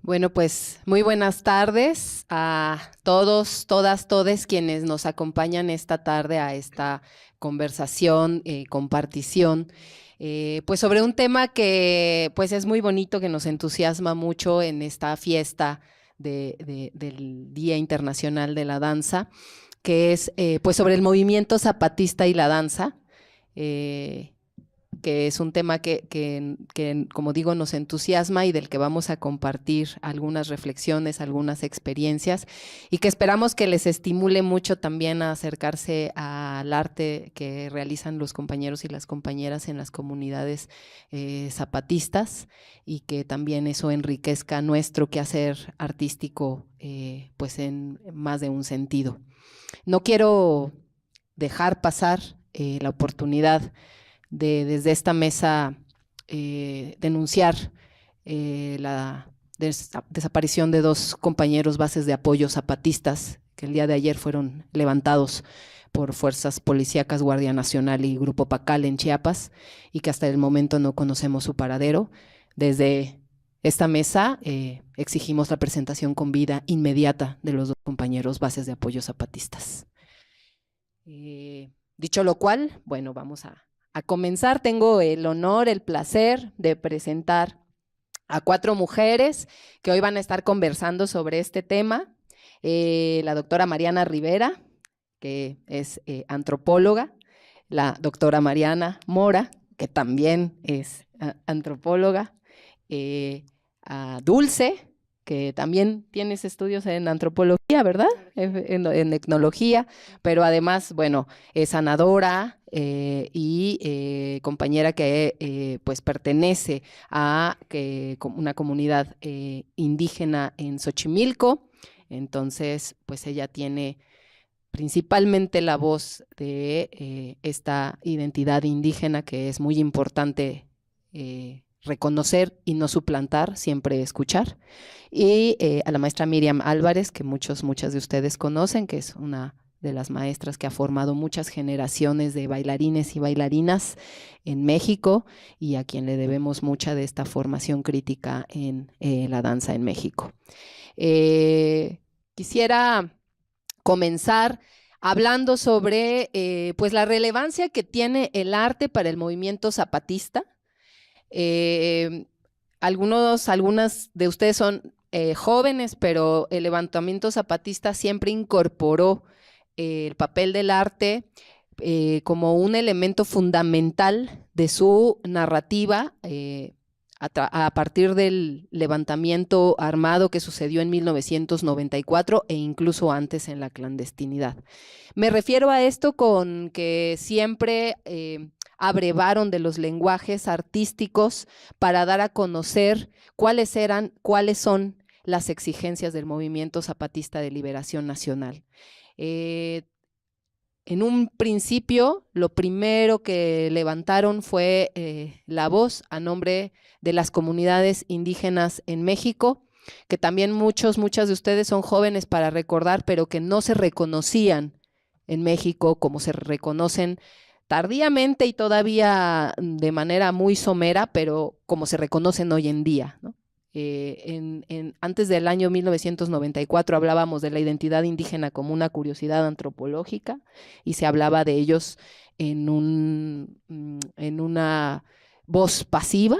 Bueno, pues muy buenas tardes a todos, todas, todes quienes nos acompañan esta tarde a esta conversación, compartición, pues sobre un tema que pues es muy bonito, que nos entusiasma mucho en esta fiesta del Día Internacional de la Danza, que es pues sobre el movimiento zapatista y la danza. Que es un tema que, como digo, nos entusiasma y del que vamos a compartir algunas reflexiones, algunas experiencias, y que esperamos que les estimule mucho también a acercarse al arte que realizan los compañeros y las compañeras en las comunidades zapatistas, y que también eso enriquezca nuestro quehacer artístico pues en más de un sentido. No quiero dejar pasar la oportunidad de desde esta mesa denunciar la desaparición de dos compañeros bases de apoyo zapatistas que el día de ayer fueron levantados por fuerzas policíacas, Guardia Nacional y Grupo Pacal en Chiapas, y que hasta el momento no conocemos su paradero. Desde esta mesa exigimos la presentación con vida inmediata de los dos compañeros bases de apoyo zapatistas. Dicho lo cual, bueno, vamos a comenzar. Tengo el honor, el placer de presentar a 4 mujeres que hoy van a estar conversando sobre este tema. La doctora Mariana Rivera, que es antropóloga, la doctora Mariana Mora, que también es antropóloga, a Dulce, que también tienes estudios en antropología, ¿verdad? En etnología, pero además, bueno, es sanadora y compañera que pues pertenece a una comunidad indígena en Xochimilco. Entonces, pues ella tiene principalmente la voz de esta identidad indígena, que es muy importante reconocer y no suplantar, siempre escuchar. Y a la maestra Miriam Álvarez, que muchas de ustedes conocen, que es una de las maestras que ha formado muchas generaciones de bailarines y bailarinas en México, y a quien le debemos mucha de esta formación crítica en la danza en México. Quisiera comenzar hablando sobre pues la relevancia que tiene el arte para el movimiento zapatista. Algunas de ustedes son jóvenes, pero el levantamiento zapatista siempre incorporó el papel del arte como un elemento fundamental de su narrativa a partir del levantamiento armado que sucedió en 1994 e incluso antes en la clandestinidad. Me refiero a esto con que siempre abrevaron de los lenguajes artísticos para dar a conocer cuáles son las exigencias del movimiento zapatista de liberación nacional. En un principio, lo primero que levantaron fue la voz a nombre de las comunidades indígenas en México, que también muchas de ustedes son jóvenes para recordar, pero que no se reconocían en México como se reconocen tardíamente y todavía de manera muy somera, pero como se reconocen hoy en día, ¿no? Antes del año 1994 hablábamos de la identidad indígena como una curiosidad antropológica, y se hablaba de ellos en una voz pasiva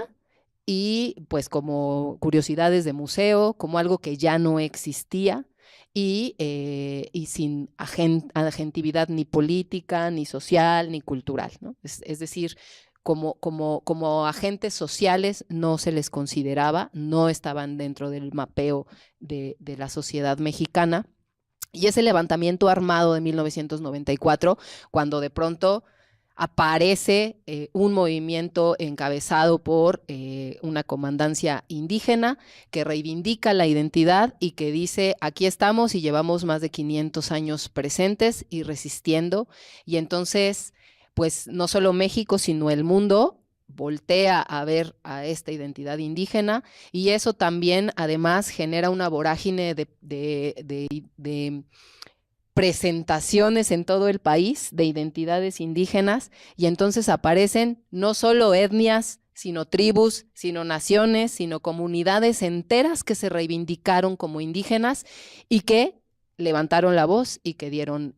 y pues como curiosidades de museo, como algo que ya no existía y sin agentividad ni política, ni social, ni cultural, ¿no? Es decir, como agentes sociales no se les consideraba, no estaban dentro del mapeo de la sociedad mexicana. Y ese levantamiento armado de 1994, cuando de pronto aparece un movimiento encabezado por una comandancia indígena que reivindica la identidad y que dice: aquí estamos y llevamos más de 500 años presentes y resistiendo. Y entonces, pues no solo México, sino el mundo voltea a ver a esta identidad indígena, y eso también además genera una vorágine de presentaciones en todo el país de identidades indígenas, y entonces aparecen no solo etnias sino tribus, sino naciones, sino comunidades enteras que se reivindicaron como indígenas y que levantaron la voz y que dieron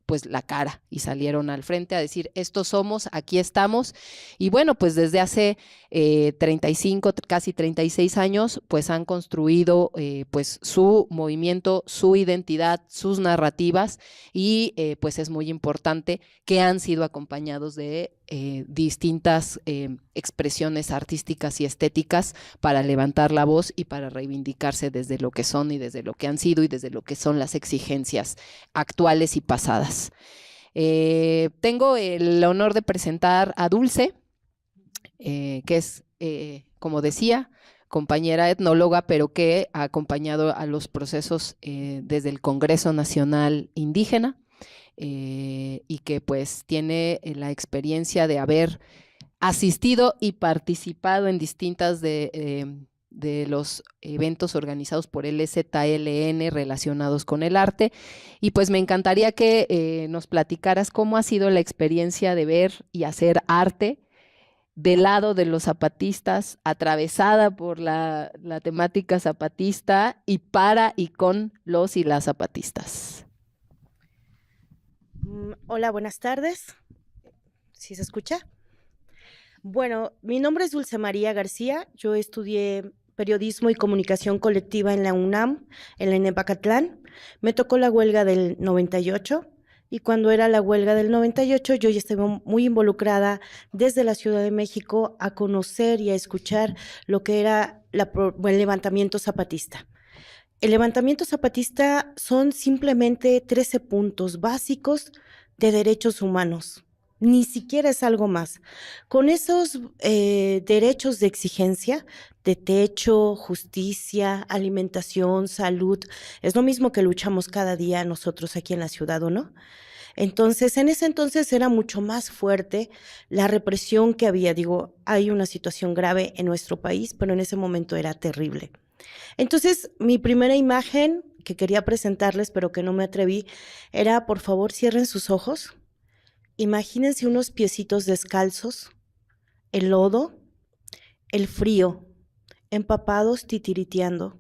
pues la cara y salieron al frente a decir, estos somos, aquí estamos. Y bueno, pues desde hace 35, casi 36 años, pues han construido pues su movimiento, su identidad, sus narrativas y pues es muy importante que han sido acompañados de distintas expresiones artísticas y estéticas para levantar la voz y para reivindicarse desde lo que son y desde lo que han sido y desde lo que son las exigencias actuales y pasadas. Tengo el honor de presentar a Dulce, que es, como decía, compañera etnóloga, pero que ha acompañado a los procesos desde el Congreso Nacional Indígena y que pues tiene la experiencia de haber asistido y participado en distintas de los eventos organizados por el EZLN relacionados con el arte. Y pues me encantaría que nos platicaras cómo ha sido la experiencia de ver y hacer arte del lado de los zapatistas, atravesada por la temática zapatista y para y con los y las zapatistas. Hola, buenas tardes. ¿Sí se escucha? Bueno, mi nombre es Dulce María García. Yo estudié periodismo y comunicación colectiva en la UNAM, en la Enepacatlán. Me tocó la huelga del 98 y cuando era la huelga del 98 yo ya estaba muy involucrada desde la Ciudad de México a conocer y a escuchar lo que era el levantamiento zapatista. El levantamiento zapatista son simplemente 13 puntos básicos de derechos humanos. Ni siquiera es algo más. Con esos derechos de exigencia, de techo, justicia, alimentación, salud, es lo mismo que luchamos cada día nosotros aquí en la ciudad, ¿o no? Entonces, en ese entonces era mucho más fuerte la represión que había. Digo, hay una situación grave en nuestro país, pero en ese momento era terrible. Entonces, mi primera imagen que quería presentarles, pero que no me atreví, era, por favor, cierren sus ojos. Imagínense unos piecitos descalzos, el lodo, el frío, empapados titiriteando,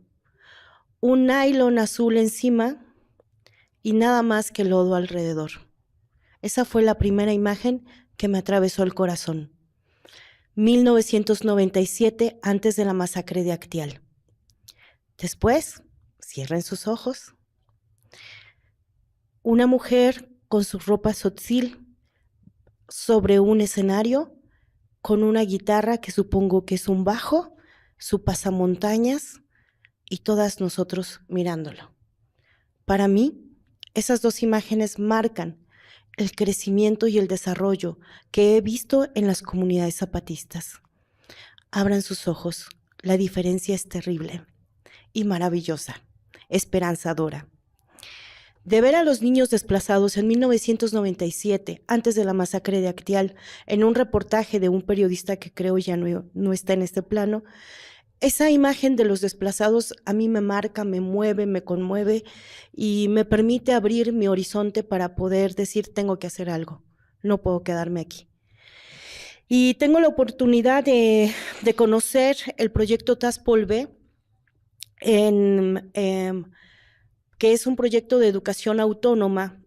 un nylon azul encima y nada más que lodo alrededor. Esa fue la primera imagen que me atravesó el corazón. 1997, antes de la masacre de Actial. Después, cierren sus ojos. Una mujer con su ropa tzotzil sobre un escenario con una guitarra que supongo que es un bajo, su pasamontañas y todas nosotros mirándolo. Para mí, esas dos imágenes marcan el crecimiento y el desarrollo que he visto en las comunidades zapatistas. Abran sus ojos, la diferencia es terrible y maravillosa, esperanzadora. De ver a los niños desplazados en 1997, antes de la masacre de Actial, en un reportaje de un periodista que creo ya no está en este plano, esa imagen de los desplazados a mí me marca, me mueve, me conmueve y me permite abrir mi horizonte para poder decir, tengo que hacer algo, no puedo quedarme aquí. Y tengo la oportunidad de conocer el proyecto Taspolvé, que es un proyecto de educación autónoma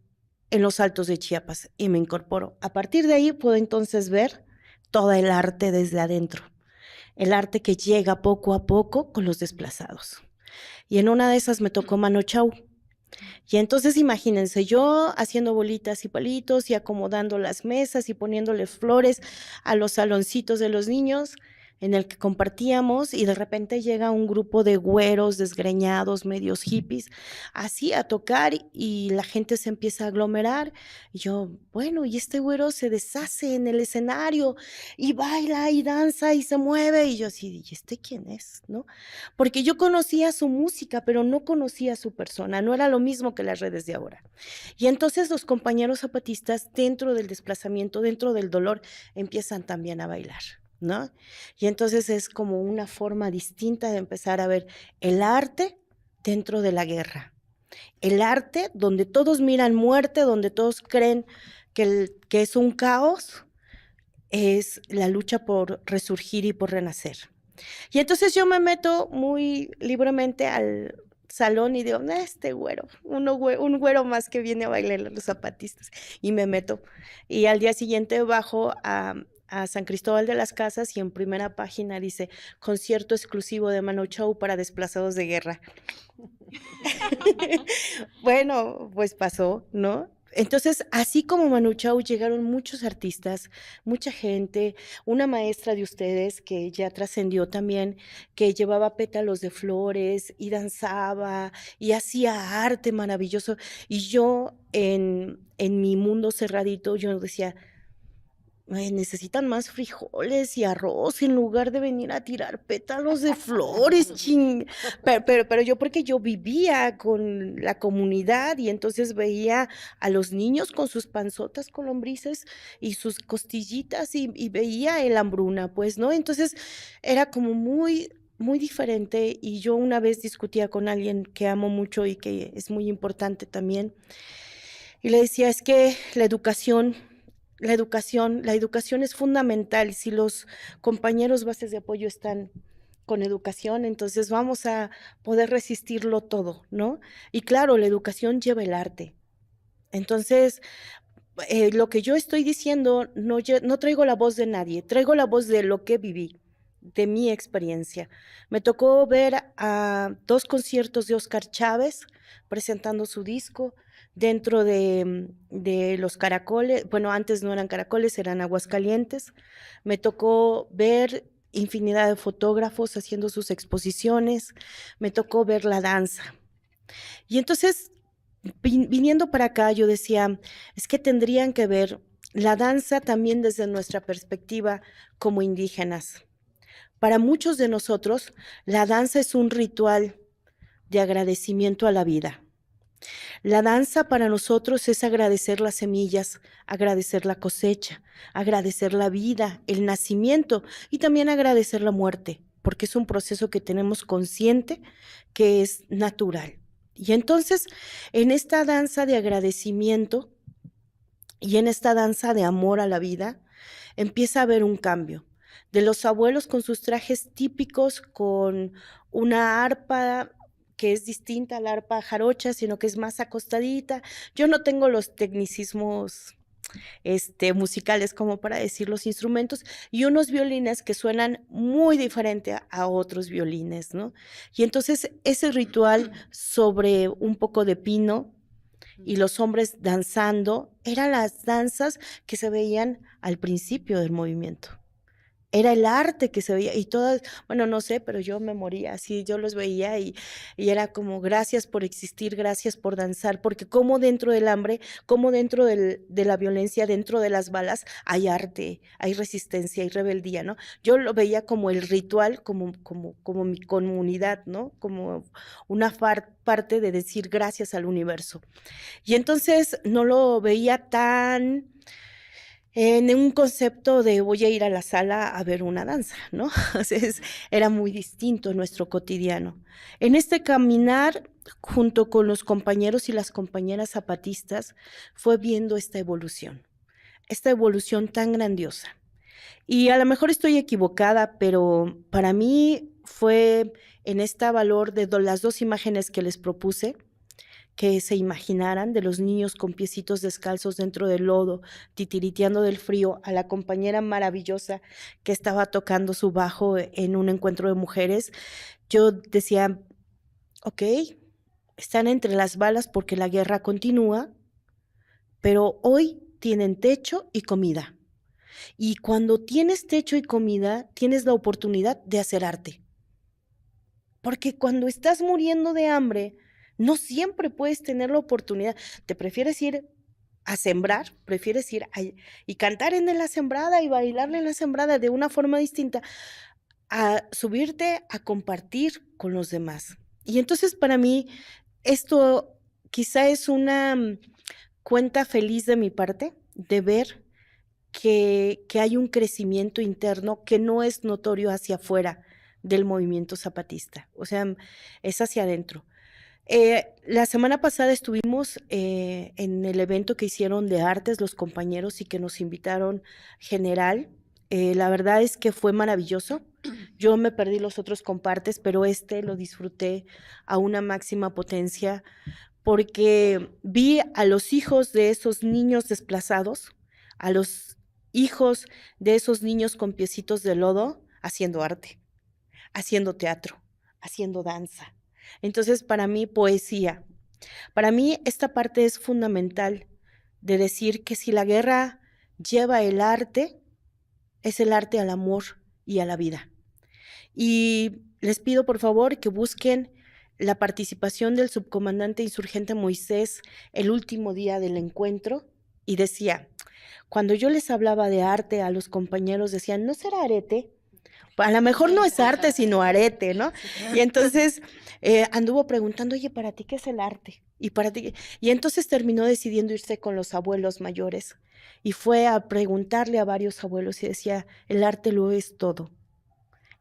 en los Altos de Chiapas, y me incorporo. A partir de ahí puedo entonces ver todo el arte desde adentro, el arte que llega poco a poco con los desplazados. Y en una de esas me tocó Mano Chao. Y entonces imagínense, yo haciendo bolitas y palitos y acomodando las mesas y poniéndole flores a los saloncitos de los niños en el que compartíamos, y de repente llega un grupo de güeros desgreñados, medios hippies, así a tocar, y la gente se empieza a aglomerar. Y yo, bueno, y este güero se deshace en el escenario y baila y danza y se mueve, y yo así, ¿y este quién es? ¿No? Porque yo conocía su música, pero no conocía su persona, no era lo mismo que las redes de ahora. Y entonces los compañeros zapatistas, dentro del desplazamiento, dentro del dolor, empiezan también a bailar, ¿no? Y entonces es como una forma distinta de empezar a ver el arte dentro de la guerra. El arte donde todos miran muerte, donde todos creen que es un caos, es la lucha por resurgir y por renacer. Y entonces yo me meto muy libremente al salón y digo: Este güero, un güero más que viene a bailar los zapatistas", y me meto. Y al día siguiente bajo a San Cristóbal de las Casas y en primera página dice: "Concierto exclusivo de Manu Chao para desplazados de guerra". Bueno, pues pasó, ¿no? Entonces, así como Manu Chao, llegaron muchos artistas, mucha gente, una maestra de ustedes que ya trascendió también, que llevaba pétalos de flores y danzaba y hacía arte maravilloso. Y yo en mi mundo cerradito, yo decía: "Ay, necesitan más frijoles y arroz en lugar de venir a tirar pétalos de flores, chin". Pero yo porque yo vivía con la comunidad y entonces veía a los niños con sus panzotas con lombrices y sus costillitas y veía el hambruna, pues, ¿no? Entonces era como muy, muy diferente y yo una vez discutía con alguien que amo mucho y que es muy importante también, y le decía: "Es que la educación es fundamental. Si los compañeros bases de apoyo están con educación, entonces vamos a poder resistirlo todo", ¿no? Y claro, la educación lleva el arte. Entonces, lo que yo estoy diciendo no traigo la voz de nadie, traigo la voz de lo que viví, de mi experiencia. Me tocó ver a 2 conciertos de Óscar Chávez presentando su disco dentro de Los Caracoles, bueno, antes no eran Caracoles, eran Aguascalientes. Me tocó ver infinidad de fotógrafos haciendo sus exposiciones, me tocó ver la danza. Y entonces, viniendo para acá, yo decía: "Es que tendrían que ver la danza también desde nuestra perspectiva como indígenas". Para muchos de nosotros, la danza es un ritual de agradecimiento a la vida. La danza para nosotros es agradecer las semillas, agradecer la cosecha, agradecer la vida, el nacimiento y también agradecer la muerte, porque es un proceso que tenemos consciente que es natural. Y entonces, en esta danza de agradecimiento y en esta danza de amor a la vida, empieza a haber un cambio. De los abuelos con sus trajes típicos, con una arpa que es distinta a la arpa jarocha, sino que es más acostadita. Yo no tengo los tecnicismos, musicales como para decir los instrumentos, y unos violines que suenan muy diferente a otros violines, ¿no? Y entonces ese ritual sobre un poco de pino y los hombres danzando, eran las danzas que se veían al principio del movimiento. Era el arte que se veía y todas, bueno, no sé, pero yo me moría así, yo los veía y era como gracias por existir, gracias por danzar, porque como dentro del hambre, como dentro de la violencia, dentro de las balas, hay arte, hay resistencia, hay rebeldía, ¿no? Yo lo veía como el ritual, como mi comunidad, ¿no? Como una parte de decir gracias al universo. Y entonces no lo veía tan en un concepto de voy a ir a la sala a ver una danza, ¿no? O sea, era muy distinto nuestro cotidiano. En este caminar, junto con los compañeros y las compañeras zapatistas, fue viendo esta evolución tan grandiosa. Y a lo mejor estoy equivocada, pero para mí fue en este valor de las 2 imágenes que les propuse, que se imaginaran de los niños con piecitos descalzos dentro del lodo, titiriteando del frío, a la compañera maravillosa que estaba tocando su bajo en un encuentro de mujeres. Yo decía: "Okey, están entre las balas porque la guerra continúa, pero hoy tienen techo y comida. Y cuando tienes techo y comida, tienes la oportunidad de hacer arte". Porque cuando estás muriendo de hambre, no siempre puedes tener la oportunidad. Te prefieres ir a sembrar, prefieres ir y cantar en la sembrada y bailarle en la sembrada de una forma distinta, a subirte a compartir con los demás. Y entonces, para mí, esto quizá es una, cuenta feliz de mi parte, de ver que hay un crecimiento interno que no es notorio hacia afuera del movimiento zapatista, o sea, es hacia adentro. La semana pasada estuvimos en el evento que hicieron de artes los compañeros y que nos invitaron general. La verdad es que fue maravilloso. Yo me perdí los otros compartes, pero lo disfruté a una máxima potencia porque vi a los hijos de esos niños desplazados, a los hijos de esos niños con piecitos de lodo haciendo arte, haciendo teatro, haciendo danza. Entonces, para mí, poesía. Para mí, esta parte es fundamental de decir que si la guerra lleva el arte, es el arte al amor y a la vida. Y les pido, por favor, que busquen la participación del subcomandante insurgente Moisés el último día del encuentro y decía, cuando yo les hablaba de arte a los compañeros, decían, ¿no será arete? A lo mejor no es arte, sino arete, ¿no? Y entonces anduvo preguntando, oye, ¿para ti qué es el arte? Y para ti, y entonces terminó decidiendo irse con los abuelos mayores y fue a preguntarle a varios abuelos y decía, el arte lo es todo,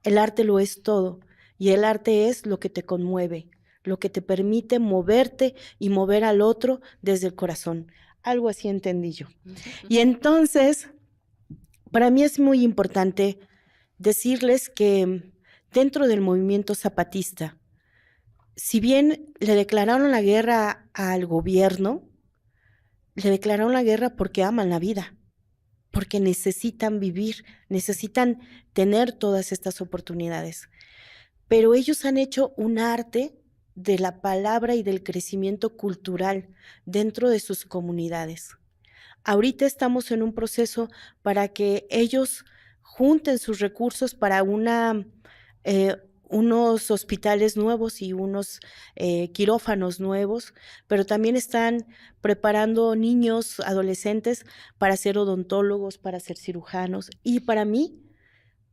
el arte lo es todo, y el arte es lo que te conmueve, lo que te permite moverte y mover al otro desde el corazón. Algo así entendí yo. Y entonces, para mí es muy importante decirles que dentro del movimiento zapatista, si bien le declararon la guerra al gobierno, le declararon la guerra porque aman la vida, porque necesitan vivir, necesitan tener todas estas oportunidades. Pero ellos han hecho un arte de la palabra y del crecimiento cultural dentro de sus comunidades. Ahorita estamos en un proceso para que ellos junten sus recursos para unos hospitales nuevos y unos quirófanos nuevos, pero también están preparando niños, adolescentes para ser odontólogos, para ser cirujanos. Y para mí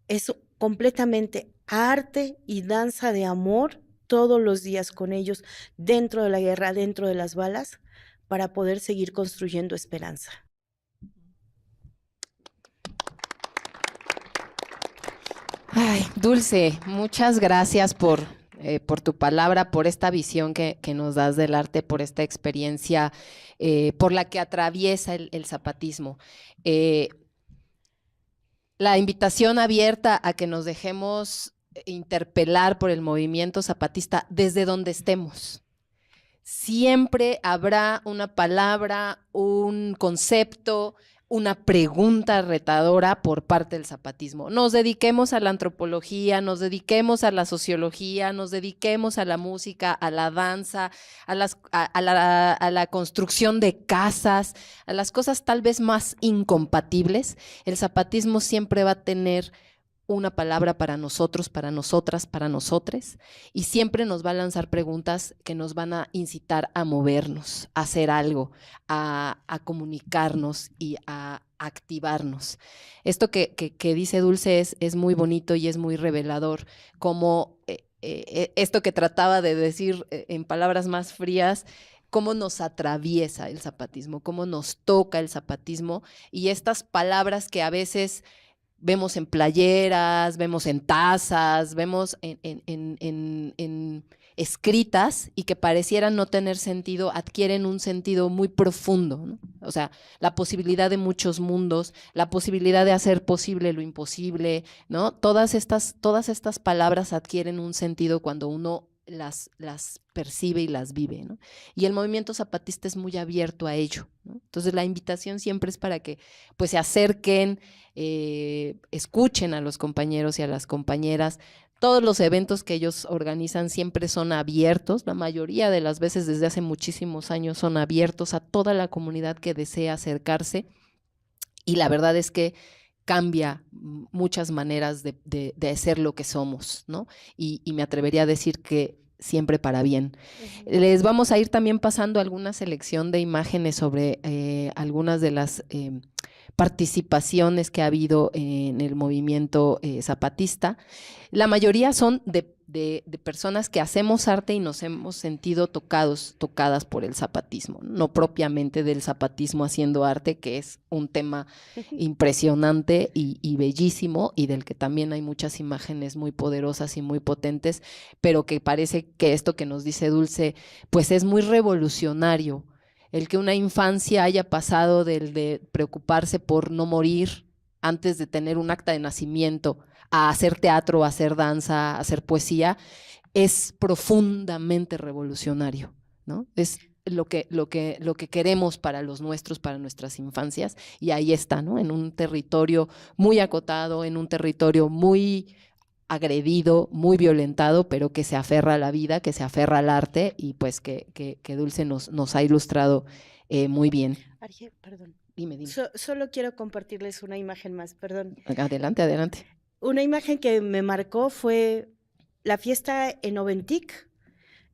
es completamente arte y danza de amor todos los días con ellos, dentro de la guerra, dentro de las balas, para poder seguir construyendo esperanza. Ay, Dulce, muchas gracias por tu palabra, por esta visión que nos das del arte, por esta experiencia por la que atraviesa el zapatismo. La invitación abierta a que nos dejemos interpelar por el movimiento zapatista desde donde estemos. Siempre habrá una palabra, un concepto, una pregunta retadora por parte del zapatismo. Nos dediquemos a la antropología, nos dediquemos a la sociología, nos dediquemos a la música, a la danza, a la construcción de casas, a las cosas tal vez más incompatibles. El zapatismo siempre va a tener una palabra para nosotros, para nosotras, para nosotres, y siempre nos va a lanzar preguntas que nos van a incitar a movernos, a hacer algo, a comunicarnos y a activarnos. Esto que dice Dulce es muy bonito y es muy revelador, como esto que trataba de decir en palabras más frías, cómo nos atraviesa el zapatismo, cómo nos toca el zapatismo, y estas palabras que a veces vemos en playeras, vemos en tazas, vemos en escritas y que parecieran no tener sentido, adquieren un sentido muy profundo, ¿no? O sea, la posibilidad de muchos mundos, la posibilidad de hacer posible lo imposible, ¿no? Todas estas palabras adquieren un sentido cuando uno las percibe y las vive, ¿no? Y el movimiento zapatista es muy abierto a ello, ¿no? Entonces la invitación siempre es para que pues se acerquen, escuchen a los compañeros y a las compañeras. Todos los eventos que ellos organizan siempre son abiertos, la mayoría de las veces desde hace muchísimos años son abiertos a toda la comunidad que desea acercarse, y la verdad es que cambia muchas maneras de ser lo que somos, ¿no? Y me atrevería a decir que siempre para bien. Les vamos a ir también pasando alguna selección de imágenes sobre algunas de las participaciones que ha habido en el movimiento zapatista. La mayoría son de de personas que hacemos arte y nos hemos sentido tocadas por el zapatismo, no propiamente del zapatismo haciendo arte, que es un tema impresionante y bellísimo, y del que también hay muchas imágenes muy poderosas y muy potentes, pero que parece que esto que nos dice Dulce, pues es muy revolucionario, el que una infancia haya pasado del de preocuparse por no morir antes de tener un acta de nacimiento, a hacer teatro, a hacer danza, a hacer poesía, es profundamente revolucionario, ¿no? Es lo que queremos para los nuestros, para nuestras infancias, y ahí está, ¿no? En un territorio muy acotado, en un territorio muy agredido, muy violentado, pero que se aferra a la vida, que se aferra al arte, y pues que Dulce nos ha ilustrado muy bien. Arge, perdón. Dime. Solo quiero compartirles una imagen más, perdón. Adelante. Una imagen que me marcó fue la fiesta en Oventic,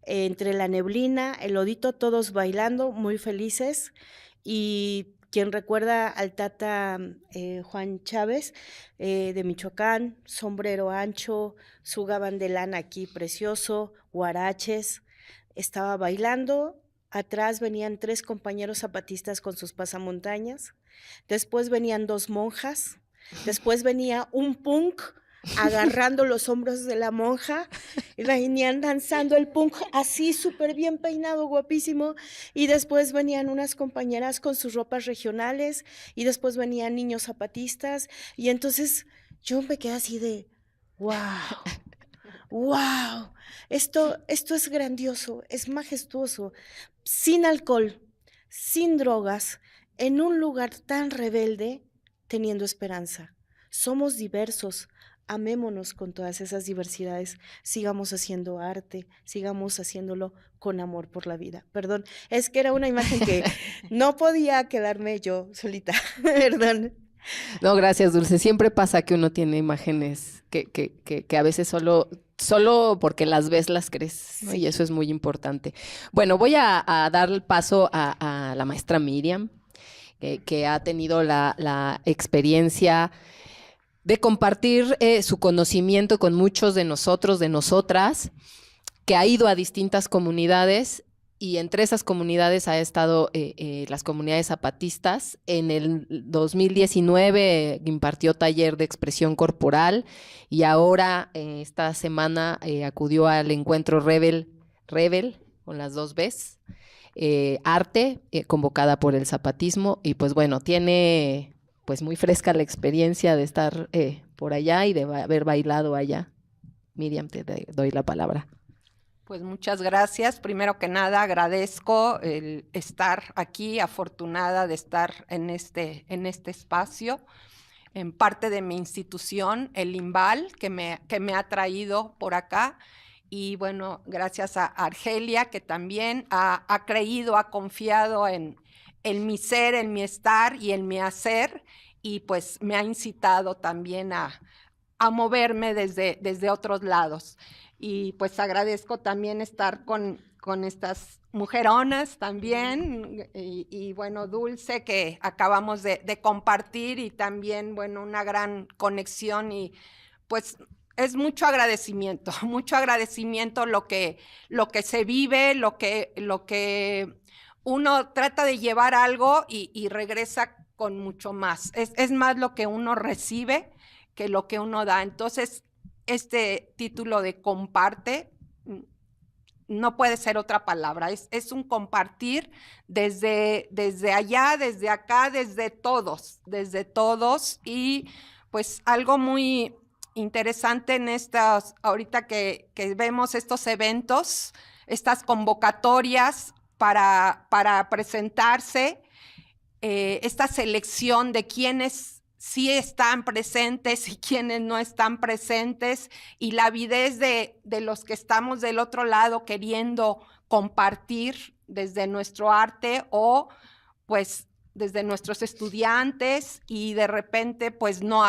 entre la neblina, el lodito, todos bailando, muy felices. Y quien recuerda al Tata Juan Chávez de Michoacán, sombrero ancho, su gabán de lana aquí precioso, huaraches, estaba bailando. Atrás venían 3 compañeros zapatistas con sus pasamontañas. Después venían 2 monjas. Después venía un punk agarrando los hombros de la monja y venían danzando el punk así súper bien peinado, guapísimo, y después venían unas compañeras con sus ropas regionales y después venían niños zapatistas y entonces yo me quedé así de wow, esto es grandioso, es majestuoso, sin alcohol, sin drogas, en un lugar tan rebelde, teniendo esperanza. Somos diversos, amémonos con todas esas diversidades, sigamos haciendo arte, sigamos haciéndolo con amor por la vida. Perdón, es que era una imagen que no podía quedarme yo solita, perdón. No, gracias, Dulce. Siempre pasa que uno tiene imágenes que a veces solo porque las ves las crees, ¿no? Y eso es muy importante. Bueno, voy a dar el paso a la maestra Miriam, que ha tenido la experiencia de compartir su conocimiento con muchos de nosotros, de nosotras, que ha ido a distintas comunidades, y entre esas comunidades ha estado las comunidades zapatistas. En el 2019 impartió taller de expresión corporal, y ahora esta semana acudió al encuentro Rebel con las 2 Bs, arte, convocada por el zapatismo, y pues bueno, tiene pues muy fresca la experiencia de estar por allá y de haber bailado allá. Miriam, te doy la palabra. Pues muchas gracias. Primero que nada, agradezco el estar aquí, afortunada de estar en este espacio, en parte de mi institución, el IMBAL, que me ha traído por acá. Y bueno, gracias a Argelia, que también ha creído, ha confiado en mi ser, en mi estar y en mi hacer, y pues me ha incitado también a moverme desde otros lados. Y pues agradezco también estar con estas mujeronas también, y bueno, Dulce, que acabamos de compartir, y también, bueno, una gran conexión, y pues es mucho agradecimiento lo que se vive, lo que uno trata de llevar algo y regresa con mucho más. Es más lo que uno recibe que lo que uno da. Entonces, este título de comparte no puede ser otra palabra, es un compartir desde allá, desde acá, desde todos, y pues algo muy interesante en estas, ahorita que vemos estos eventos, estas convocatorias para presentarse, esta selección de quienes sí están presentes y quienes no están presentes, y la avidez de los que estamos del otro lado queriendo compartir desde nuestro arte, o pues desde nuestros estudiantes, y de repente pues no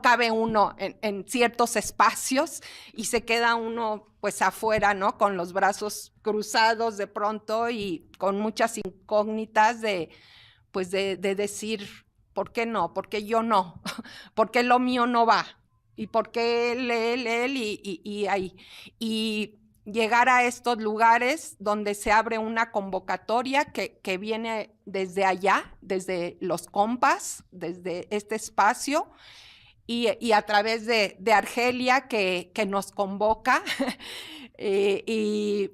cabe uno en ciertos espacios, y se queda uno pues afuera, ¿no? Con los brazos cruzados de pronto, y con muchas incógnitas de decir, ¿por qué no? ¿Por qué yo no? ¿Por qué lo mío no va? ¿Y por qué él? Y ahí. Y llegar a estos lugares donde se abre una convocatoria que viene desde allá, desde los compas, desde este espacio, y a través de Argelia que nos convoca. Y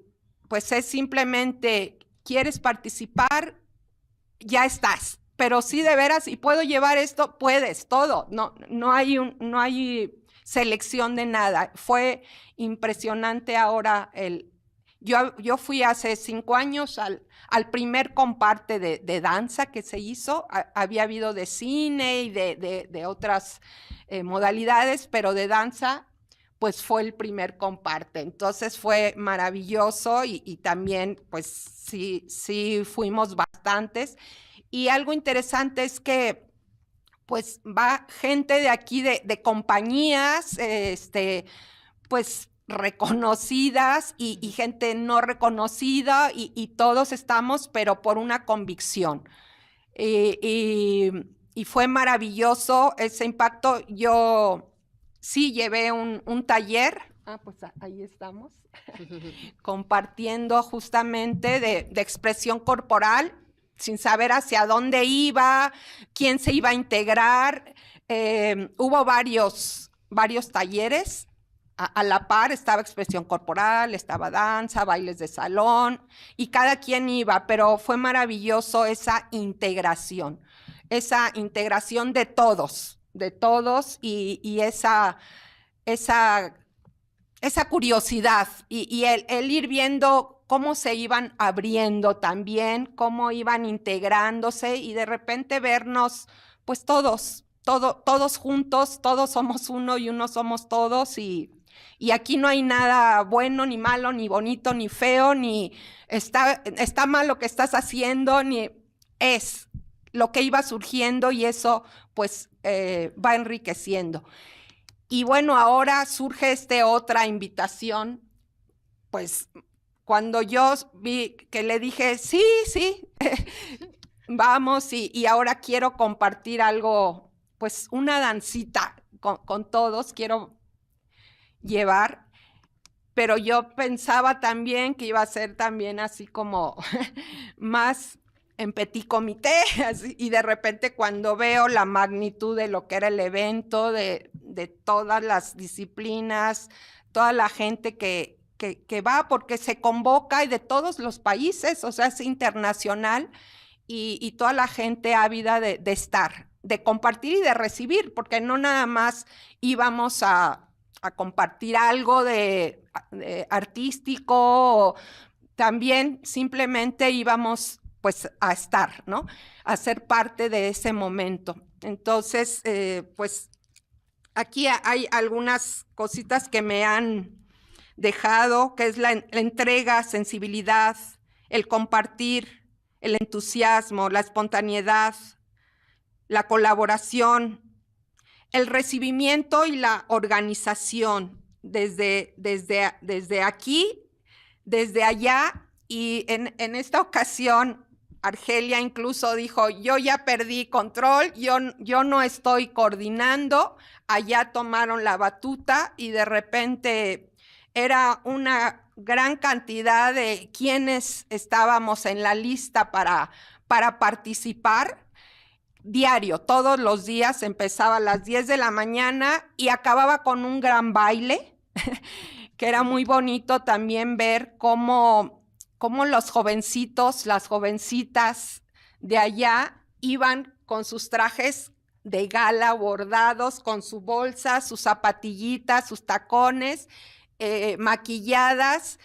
pues es simplemente, ¿quieres participar? Ya estás. Pero sí, de veras, y puedo llevar esto, puedes, todo. No hay selección de nada. Fue impresionante ahora yo fui hace 5 años al primer comparte de danza que se hizo. Había habido de cine y de otras modalidades, pero de danza pues fue el primer comparte. Entonces fue maravilloso y también pues sí fuimos bastantes. Y algo interesante es que pues va gente de aquí, de compañías, pues reconocidas y gente no reconocida y todos estamos, pero por una convicción. Y fue maravilloso ese impacto. Yo sí llevé un taller, pues ahí estamos, compartiendo justamente de expresión corporal, sin saber hacia dónde iba, quién se iba a integrar. Hubo varios talleres. A la par estaba expresión corporal, estaba danza, bailes de salón, y cada quien iba, pero fue maravilloso esa integración de todos, y esa curiosidad, y el ir viendo cómo se iban abriendo también, cómo iban integrándose, y de repente vernos, pues todos juntos, todos somos uno y uno somos todos, y aquí no hay nada bueno, ni malo, ni bonito, ni feo, ni está mal lo que estás haciendo, ni es lo que iba surgiendo, y eso pues va enriqueciendo. Y bueno, ahora surge otra invitación, pues cuando yo vi que le dije, sí, vamos, y ahora quiero compartir algo, pues una dancita con todos, quiero llevar, pero yo pensaba también que iba a ser también así como más en petit comité, así, y de repente cuando veo la magnitud de lo que era el evento, de todas las disciplinas, toda la gente que va, porque se convoca, y de todos los países, o sea, es internacional, y toda la gente ávida de estar, de compartir y de recibir, porque no nada más íbamos a compartir algo de artístico, también simplemente íbamos pues a estar, ¿no? A ser parte de ese momento. Entonces, pues aquí hay algunas cositas que me han dejado, que es la entrega, sensibilidad, el compartir, el entusiasmo, la espontaneidad, la colaboración, el recibimiento y la organización desde aquí, desde allá, y en esta ocasión Argelia incluso dijo, yo ya perdí control, yo no estoy coordinando, allá tomaron la batuta, y de repente era una gran cantidad de quienes estábamos en la lista para participar. Diario, todos los días, empezaba a las 10 de la mañana y acababa con un gran baile, que era muy bonito también ver cómo los jovencitos, las jovencitas de allá iban con sus trajes de gala bordados, con su bolsa, sus zapatillitas, sus tacones, maquilladas,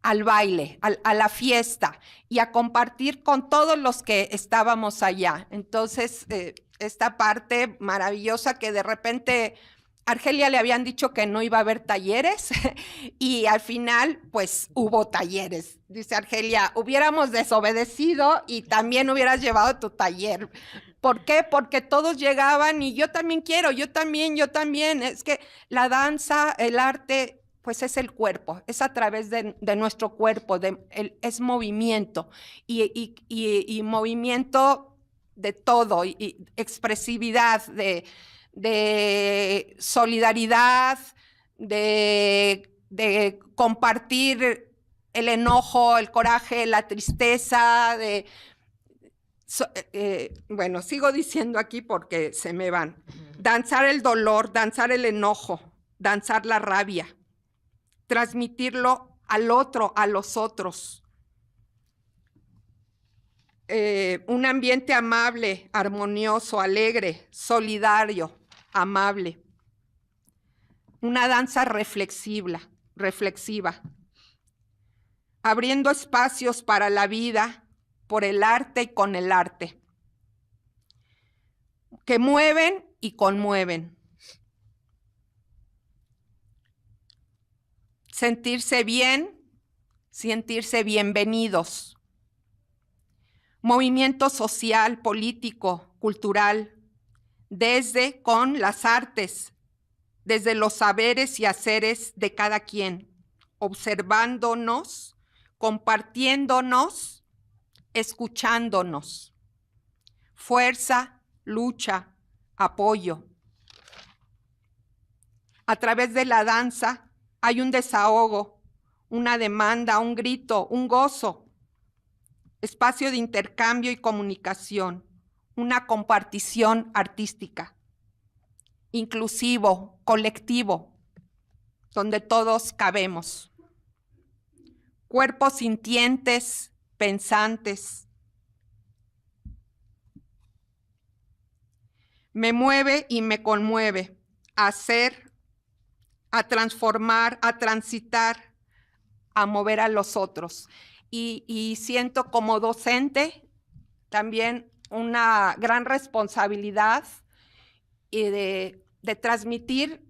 al baile, a la fiesta, y a compartir con todos los que estábamos allá. Entonces, esta parte maravillosa, que de repente a Argelia le habían dicho que no iba a haber talleres, y al final pues hubo talleres. Dice Argelia, hubiéramos desobedecido y también hubieras llevado tu taller. ¿Por qué? Porque todos llegaban y yo también quiero, yo también. Es que la danza, el arte, pues es el cuerpo, es a través de nuestro cuerpo, es movimiento, y movimiento de todo, y expresividad, de solidaridad, de compartir el enojo, el coraje, la tristeza, bueno, sigo diciendo aquí porque se me van. Danzar el dolor, danzar el enojo, danzar la rabia, transmitirlo al otro, a los otros. Un ambiente amable, armonioso, alegre, solidario, amable. Una danza reflexiva, abriendo espacios para la vida, por el arte y con el arte, que mueven y conmueven. Sentirse bien, sentirse bienvenidos. Movimiento social, político, cultural, desde con las artes, desde los saberes y haceres de cada quien, observándonos, compartiéndonos, escuchándonos. Fuerza, lucha, apoyo. A través de la danza hay un desahogo, una demanda, un grito, un gozo, espacio de intercambio y comunicación, una compartición artística, inclusivo, colectivo, donde todos cabemos. Cuerpos sintientes, pensantes. Me mueve y me conmueve a ser, a transformar, a transitar, a mover a los otros. Y siento como docente también una gran responsabilidad de transmitir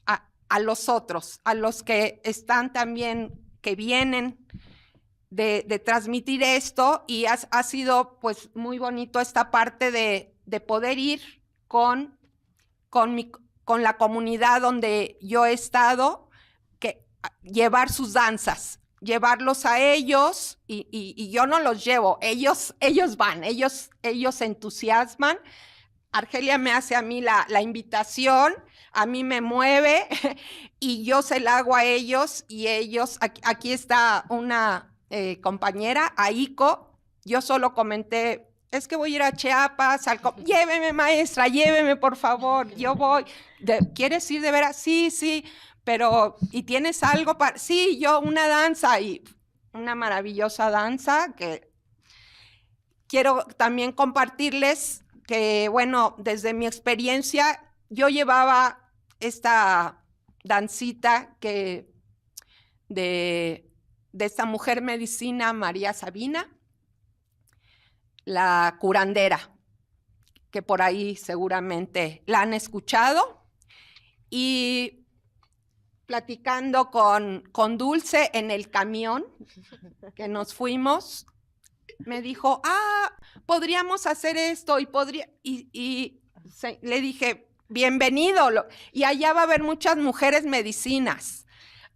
a los otros, a los que están también, que vienen, de transmitir esto, y ha sido pues muy bonito esta parte de poder ir con la comunidad donde yo he estado, llevar sus danzas, llevarlos a ellos, y yo no los llevo, ellos van, ellos se entusiasman. Argelia me hace a mí la invitación, a mí me mueve y yo se la hago a ellos, y ellos, aquí está una compañera, Aiko, yo solo comenté, es que voy a ir a Chiapas, lléveme maestra, lléveme por favor, yo voy. ¿Quieres ir de veras? Sí, pero ¿y tienes algo para? Sí, yo una danza, y una maravillosa danza que quiero también compartirles, que bueno, desde mi experiencia, yo llevaba esta dancita de esta mujer medicina, María Sabina, la curandera, que por ahí seguramente la han escuchado, y platicando con Dulce en el camión que nos fuimos, me dijo, podríamos hacer esto, le dije, bienvenido, y allá va a haber muchas mujeres medicinas,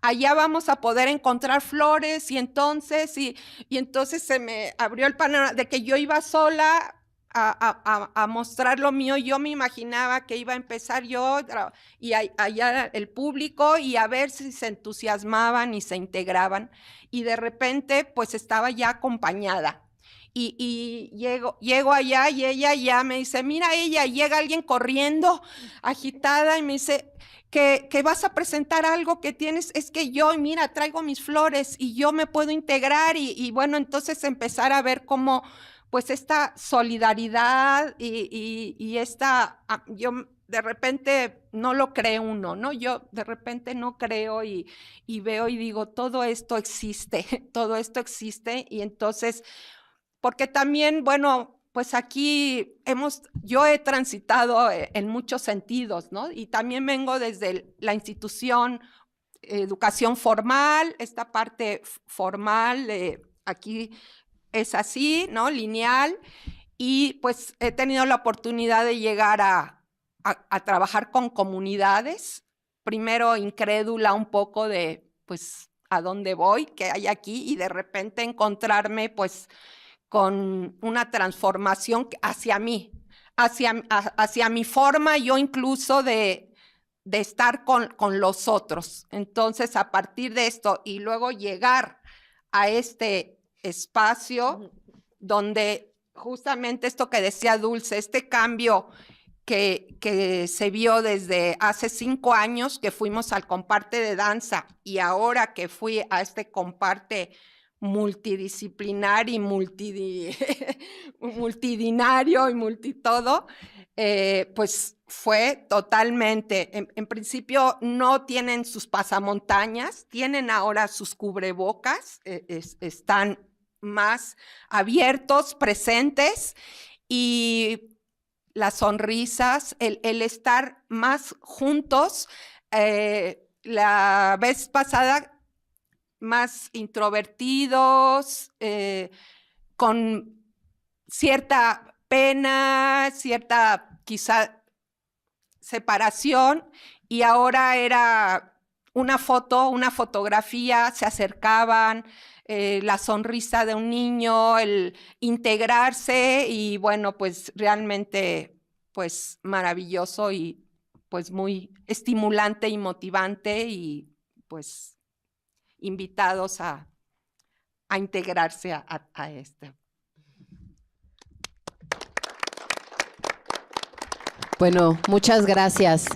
allá vamos a poder encontrar flores, y entonces se me abrió el panorama de que yo iba sola a mostrar lo mío. Yo me imaginaba que iba a empezar yo y allá el público, y a ver si se entusiasmaban y se integraban, y de repente pues estaba ya acompañada. Y llego allá, y ella ya me dice, mira, llega alguien corriendo, agitada, y me dice, que vas a presentar algo que tienes, es que yo, mira, traigo mis flores y yo me puedo integrar, y bueno, entonces empezar a ver cómo, pues esta solidaridad y esta, yo de repente no lo cree uno, ¿no? Yo de repente no creo, y veo y digo, todo esto existe, todo esto existe, y entonces, porque también, bueno, pues aquí yo he transitado en muchos sentidos, ¿no? Y también vengo desde la institución, educación formal, esta parte formal, aquí es así, ¿no? Lineal, y pues he tenido la oportunidad de llegar a trabajar con comunidades, primero incrédula un poco de, pues, ¿a dónde voy? ¿Qué hay aquí? Y de repente encontrarme, pues, con una transformación hacia mí, hacia mi forma yo incluso de estar con los otros. Entonces, a partir de esto y luego llegar a este espacio donde justamente esto que decía Dulce, este cambio que se vio desde hace 5 años que fuimos al comparte de danza y ahora que fui a este comparte multidisciplinar y multidinario y multitodo, pues fue totalmente, en principio no tienen sus pasamontañas, tienen ahora sus cubrebocas, están más abiertos, presentes y las sonrisas, el estar más juntos. La vez pasada más introvertidos, con cierta pena, cierta quizá separación, y ahora era una foto, una fotografía, se acercaban, la sonrisa de un niño, el integrarse y bueno, pues realmente pues maravilloso y pues muy estimulante y motivante y pues invitados a integrarse a este. Bueno, muchas gracias,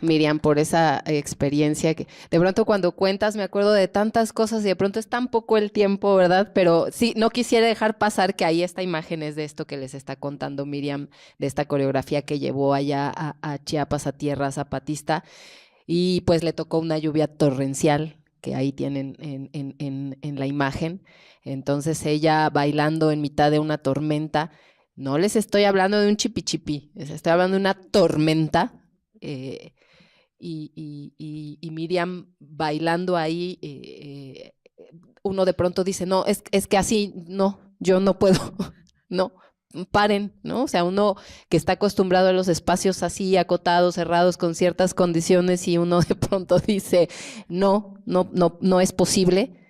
Miriam, por esa experiencia que de pronto cuando cuentas me acuerdo de tantas cosas y de pronto es tan poco el tiempo, ¿verdad? Pero sí, no quisiera dejar pasar que ahí esta imagen es de esto que les está contando Miriam, de esta coreografía que llevó allá a Chiapas, a tierra zapatista, y pues le tocó una lluvia torrencial, que ahí tienen en la imagen. Entonces ella bailando en mitad de una tormenta. No les estoy hablando de un chipichipi, les estoy hablando de una tormenta. Y Miriam bailando ahí, uno de pronto dice, no, es que así, no, yo no puedo, no, paren, ¿no? O sea, uno que está acostumbrado a los espacios así, acotados, cerrados, con ciertas condiciones, y uno de pronto dice, no es posible.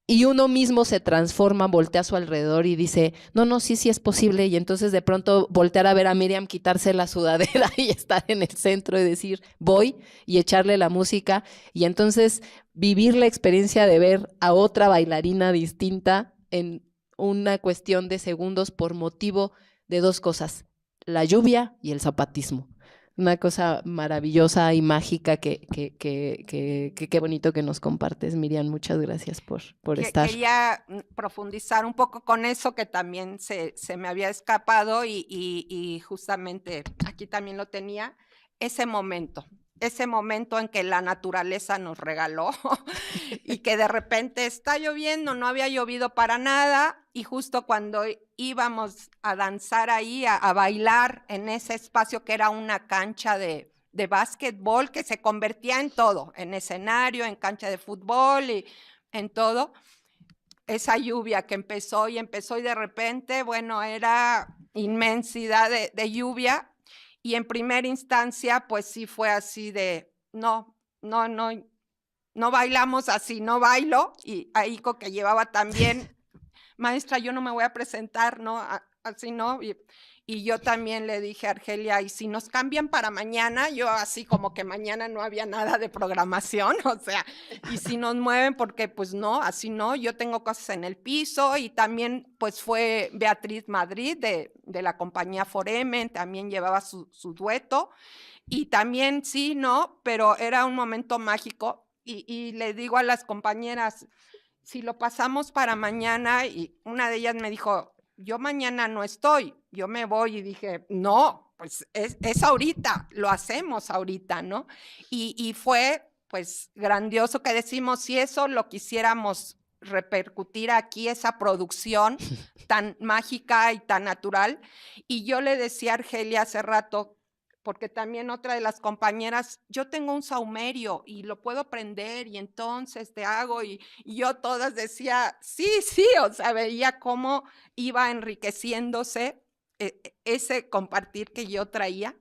Y uno mismo se transforma, voltea a su alrededor y dice, no, sí es posible. Y entonces de pronto voltear a ver a Miriam, quitarse la sudadera y estar en el centro y decir, voy, y echarle la música. Y entonces vivir la experiencia de ver a otra bailarina distinta en una cuestión de segundos por motivo de 2 cosas, la lluvia y el zapatismo. Una cosa maravillosa y mágica que qué bonito que nos compartes, Miriam. Muchas gracias por estar. Quería profundizar un poco con eso que también se me había escapado y justamente aquí también lo tenía, ese momento en que la naturaleza nos regaló y que de repente está lloviendo, no había llovido para nada y justo cuando íbamos a danzar ahí, a bailar en ese espacio que era una cancha de básquetbol que se convertía en todo, en escenario, en cancha de fútbol y en todo, esa lluvia que empezó y de repente, bueno, era inmensidad de lluvia. Y en primera instancia, pues sí fue así de, no bailamos así, no bailo. Y Aiko que llevaba también, maestra, yo no me voy a presentar, ¿no? Así no. Y yo también le dije a Argelia, y si nos cambian para mañana, yo así como que mañana no había nada de programación, o sea, y si nos mueven, porque pues no, así no, yo tengo cosas en el piso, y también pues fue Beatriz Madrid de la compañía Foremen, también llevaba su dueto, y también sí, no, pero era un momento mágico, y le digo a las compañeras, si lo pasamos para mañana, y una de ellas me dijo, yo mañana no estoy, yo me voy, y dije, no, pues es ahorita, lo hacemos ahorita, ¿no? Y fue pues grandioso que decimos, si eso lo quisiéramos repercutir aquí, esa producción tan mágica y tan natural. Y yo le decía a Argelia hace rato, porque también otra de las compañeras, yo tengo un saumerio y lo puedo prender y entonces te hago, y yo todas decía, sí, o sea, veía cómo iba enriqueciéndose ese compartir que yo traía.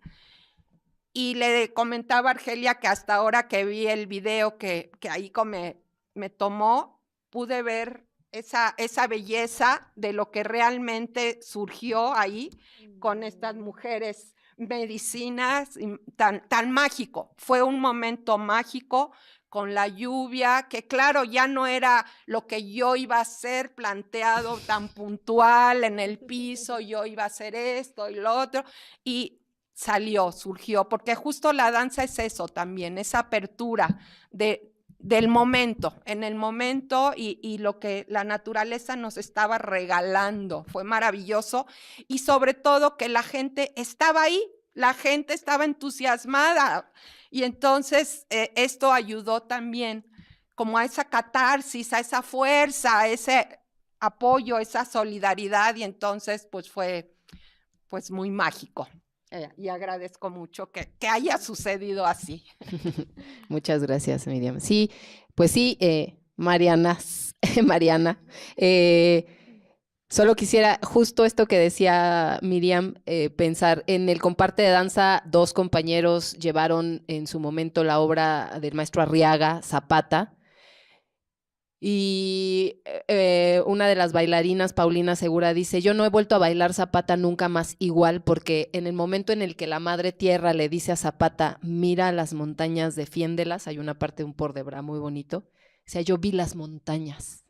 Y le comentaba a Argelia que hasta ahora que vi el video que Aiko me tomó, pude ver esa belleza de lo que realmente surgió ahí con estas mujeres medicinas, tan mágico. Fue un momento mágico con la lluvia, que claro, ya no era lo que yo iba a hacer planteado tan puntual en el piso, yo iba a hacer esto y lo otro, y surgió, porque justo la danza es eso también, esa apertura del momento, en el momento y lo que la naturaleza nos estaba regalando. Fue maravilloso y sobre todo que la gente estaba ahí, la gente estaba entusiasmada y entonces esto ayudó también como a esa catarsis, a esa fuerza, a ese apoyo, esa solidaridad y entonces pues fue pues muy mágico. Y agradezco mucho que haya sucedido así. Muchas gracias, Miriam. Sí, pues sí, Mariana, solo quisiera justo esto que decía Miriam, pensar en el comparte de danza, 2 compañeros llevaron en su momento la obra del maestro Arriaga, Zapata, y una de las bailarinas, Paulina Segura, dice, yo no he vuelto a bailar Zapata nunca más igual, porque en el momento en el que la madre tierra le dice a Zapata, mira las montañas, defiéndelas, hay una parte de un por de bra muy bonito, o sea, yo vi las montañas.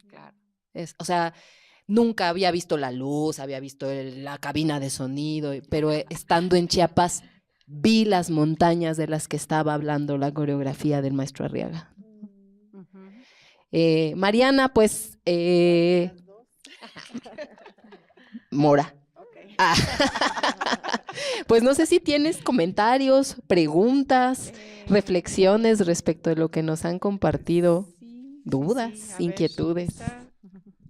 Claro. O sea, nunca había visto la luz, había visto la cabina de sonido, pero estando en Chiapas, vi las montañas de las que estaba hablando la coreografía del maestro Arriaga. Mariana, pues, Mora. Okay. Pues no sé si tienes comentarios, preguntas, reflexiones respecto de lo que nos han compartido, sí, dudas, sí, a ver, inquietudes.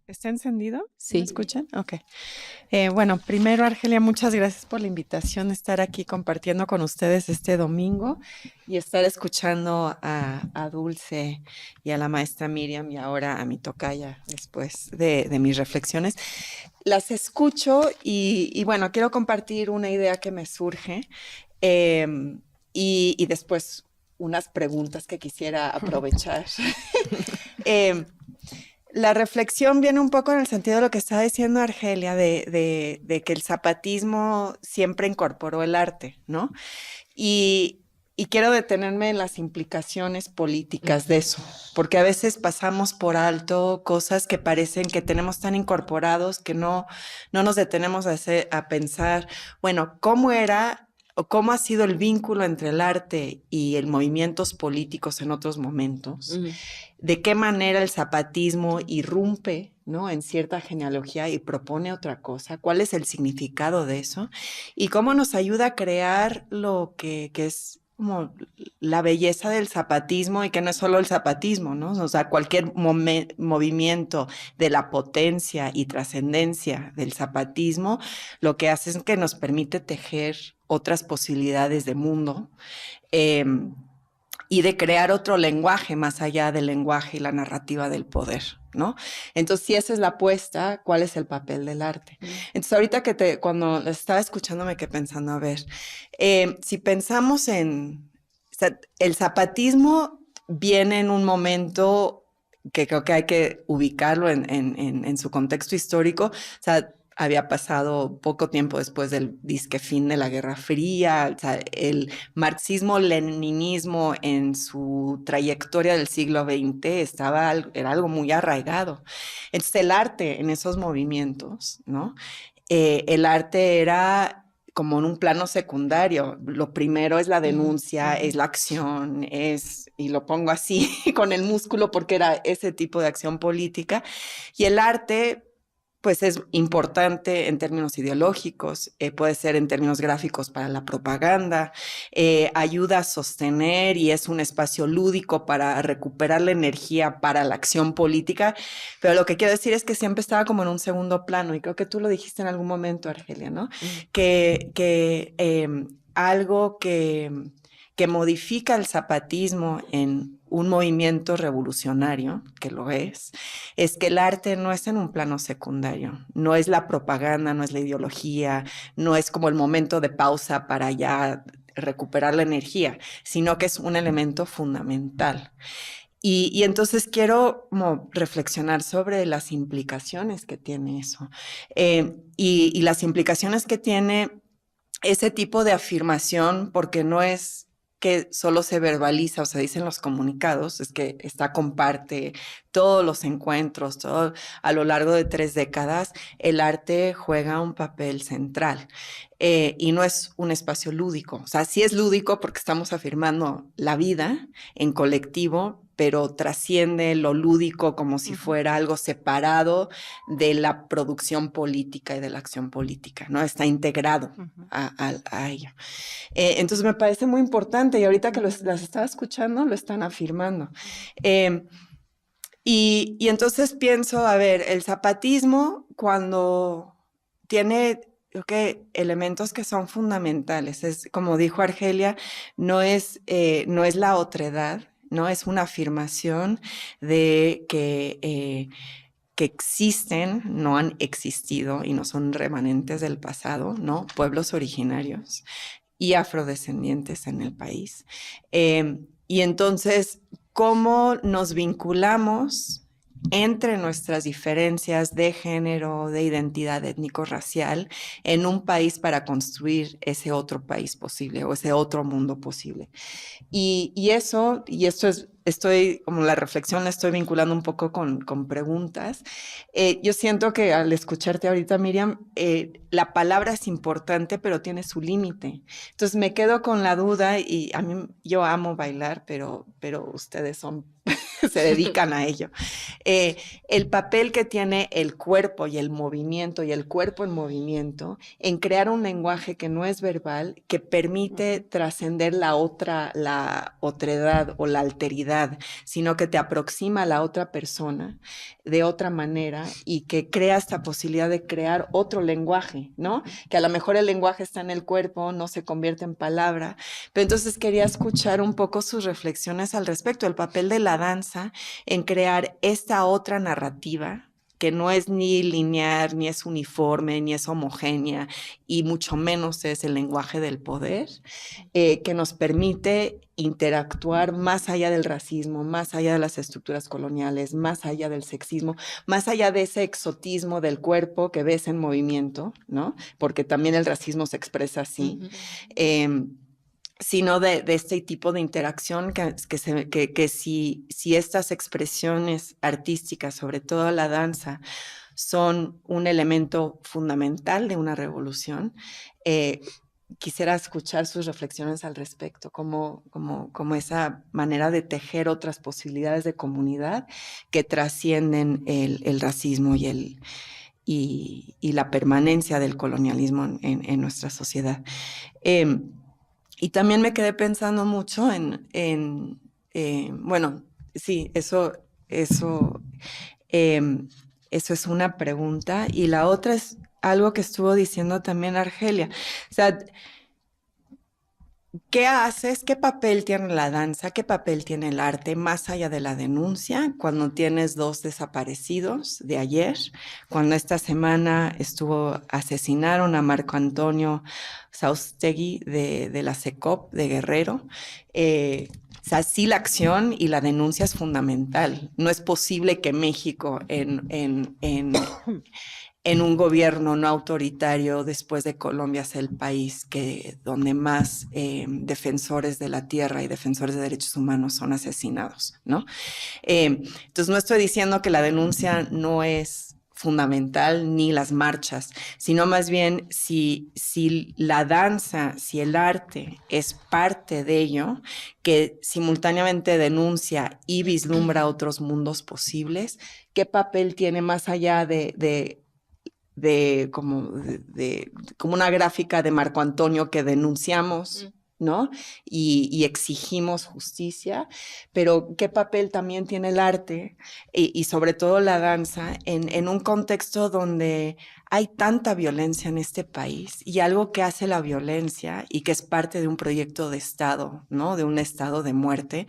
¿Está encendido? Sí. ¿Me escuchan? Ok. Bueno, primero, Argelia, muchas gracias por la invitación, estar aquí compartiendo con ustedes este domingo y estar escuchando a Dulce y a la maestra Miriam y ahora a mi tocaya después de mis reflexiones. Las escucho y bueno, quiero compartir una idea que me surge y después unas preguntas que quisiera aprovechar. La reflexión viene un poco en el sentido de lo que está diciendo Argelia, de que el zapatismo siempre incorporó el arte, ¿no? Y quiero detenerme en las implicaciones políticas de eso, porque a veces pasamos por alto cosas que parecen que tenemos tan incorporados que no nos detenemos a pensar, bueno, ¿cómo era o cómo ha sido el vínculo entre el arte y el movimientos políticos en otros momentos? De qué manera el zapatismo irrumpe, ¿no?, en cierta genealogía y propone otra cosa, cuál es el significado de eso y cómo nos ayuda a crear lo que es como la belleza del zapatismo y que no es solo el zapatismo, ¿no? O sea, cualquier movimiento de la potencia y trascendencia del zapatismo, lo que hace es que nos permite tejer otras posibilidades de mundo y de crear otro lenguaje más allá del lenguaje y la narrativa del poder, ¿no? Entonces, si esa es la apuesta, ¿cuál es el papel del arte? Entonces, ahorita cuando estaba escuchando me quedé pensando, a ver, si pensamos en, o sea, el zapatismo viene en un momento que creo que hay que ubicarlo en su contexto histórico, o sea, había pasado poco tiempo después del disque fin de la Guerra Fría, o sea, el marxismo-leninismo en su trayectoria del siglo XX era algo muy arraigado. Entonces el arte en esos movimientos, ¿no? El arte era como en un plano secundario. Lo primero es la denuncia, es la acción, y lo pongo así con el músculo porque era ese tipo de acción política, y el arte pues es importante en términos ideológicos, puede ser en términos gráficos para la propaganda, ayuda a sostener y es un espacio lúdico para recuperar la energía para la acción política, pero lo que quiero decir es que siempre estaba como en un segundo plano y creo que tú lo dijiste en algún momento, Argelia, ¿no? Que algo que modifica el zapatismo en un movimiento revolucionario, que lo es que el arte no es en un plano secundario, no es la propaganda, no es la ideología, no es como el momento de pausa para ya recuperar la energía, sino que es un elemento fundamental. Y entonces quiero como reflexionar sobre las implicaciones que tiene eso y las implicaciones que tiene ese tipo de afirmación, porque no es que solo se verbaliza o se dicen los comunicados, es que comparte todos los encuentros, todo a lo largo de 3 décadas, el arte juega un papel central y no es un espacio lúdico. O sea, sí es lúdico porque estamos afirmando la vida en colectivo, pero trasciende lo lúdico como si fuera algo separado de la producción política y de la acción política, ¿no? Está integrado a ello. Entonces me parece muy importante y ahorita que las estaba escuchando lo están afirmando. Y entonces pienso, a ver, el zapatismo cuando tiene elementos que son fundamentales, es como dijo Argelia, no es la otredad, no es una afirmación de que existen, no han existido y no son remanentes del pasado, ¿no? Pueblos originarios y afrodescendientes en el país. Y entonces, ¿cómo nos vinculamos entre nuestras diferencias de género, de identidad étnico-racial en un país para construir ese otro país posible o ese otro mundo posible? Y esto es, como la reflexión la estoy vinculando un poco con preguntas. Yo siento que al escucharte ahorita, Miriam, la palabra es importante, pero tiene su límite. Entonces me quedo con la duda y yo amo bailar, pero ustedes se dedican a ello. El papel que tiene el cuerpo y el movimiento y el cuerpo en movimiento en crear un lenguaje que no es verbal, que permite trascender la otredad o la alteridad, sino que te aproxima a la otra persona de otra manera y que crea esta posibilidad de crear otro lenguaje, ¿no? Que a lo mejor el lenguaje está en el cuerpo, no se convierte en palabra, pero entonces quería escuchar un poco sus reflexiones al respecto, el papel de la danza en crear esta otra narrativa que no es ni lineal, ni es uniforme, ni es homogénea, y mucho menos es el lenguaje del poder, que nos permite interactuar más allá del racismo, más allá de las estructuras coloniales, más allá del sexismo, más allá de ese exotismo del cuerpo que ves en movimiento, ¿no? Porque también el racismo se expresa así. Sino de este tipo de interacción que si estas expresiones artísticas, sobre todo la danza, son un elemento fundamental de una revolución, quisiera escuchar sus reflexiones al respecto, como esa manera de tejer otras posibilidades de comunidad que trascienden el racismo y la permanencia del colonialismo en nuestra sociedad. Y también me quedé pensando mucho bueno, sí, eso es una pregunta. Y la otra es algo que estuvo diciendo también Argelia. O sea, ¿qué haces? ¿Qué papel tiene la danza? ¿Qué papel tiene el arte más allá de la denuncia? Cuando tienes 2 desaparecidos de ayer, cuando esta semana asesinaron a Marco Antonio Saustegui de la SECOP de Guerrero. O sea, sí, la acción y la denuncia es fundamental. No es posible que México en un gobierno no autoritario después de Colombia sea el país donde más defensores de la tierra y defensores de derechos humanos son asesinados, ¿no? Entonces no estoy diciendo que la denuncia no es fundamental ni las marchas, sino más bien si la danza, si el arte es parte de ello, que simultáneamente denuncia y vislumbra otros mundos posibles, ¿qué papel tiene más allá de como una gráfica de Marco Antonio que denunciamos, ¿no? Y exigimos justicia, pero ¿qué papel también tiene el arte y sobre todo la danza en un contexto donde hay tanta violencia en este país y algo que hace la violencia y que es parte de un proyecto de Estado, ¿no? De un estado de muerte,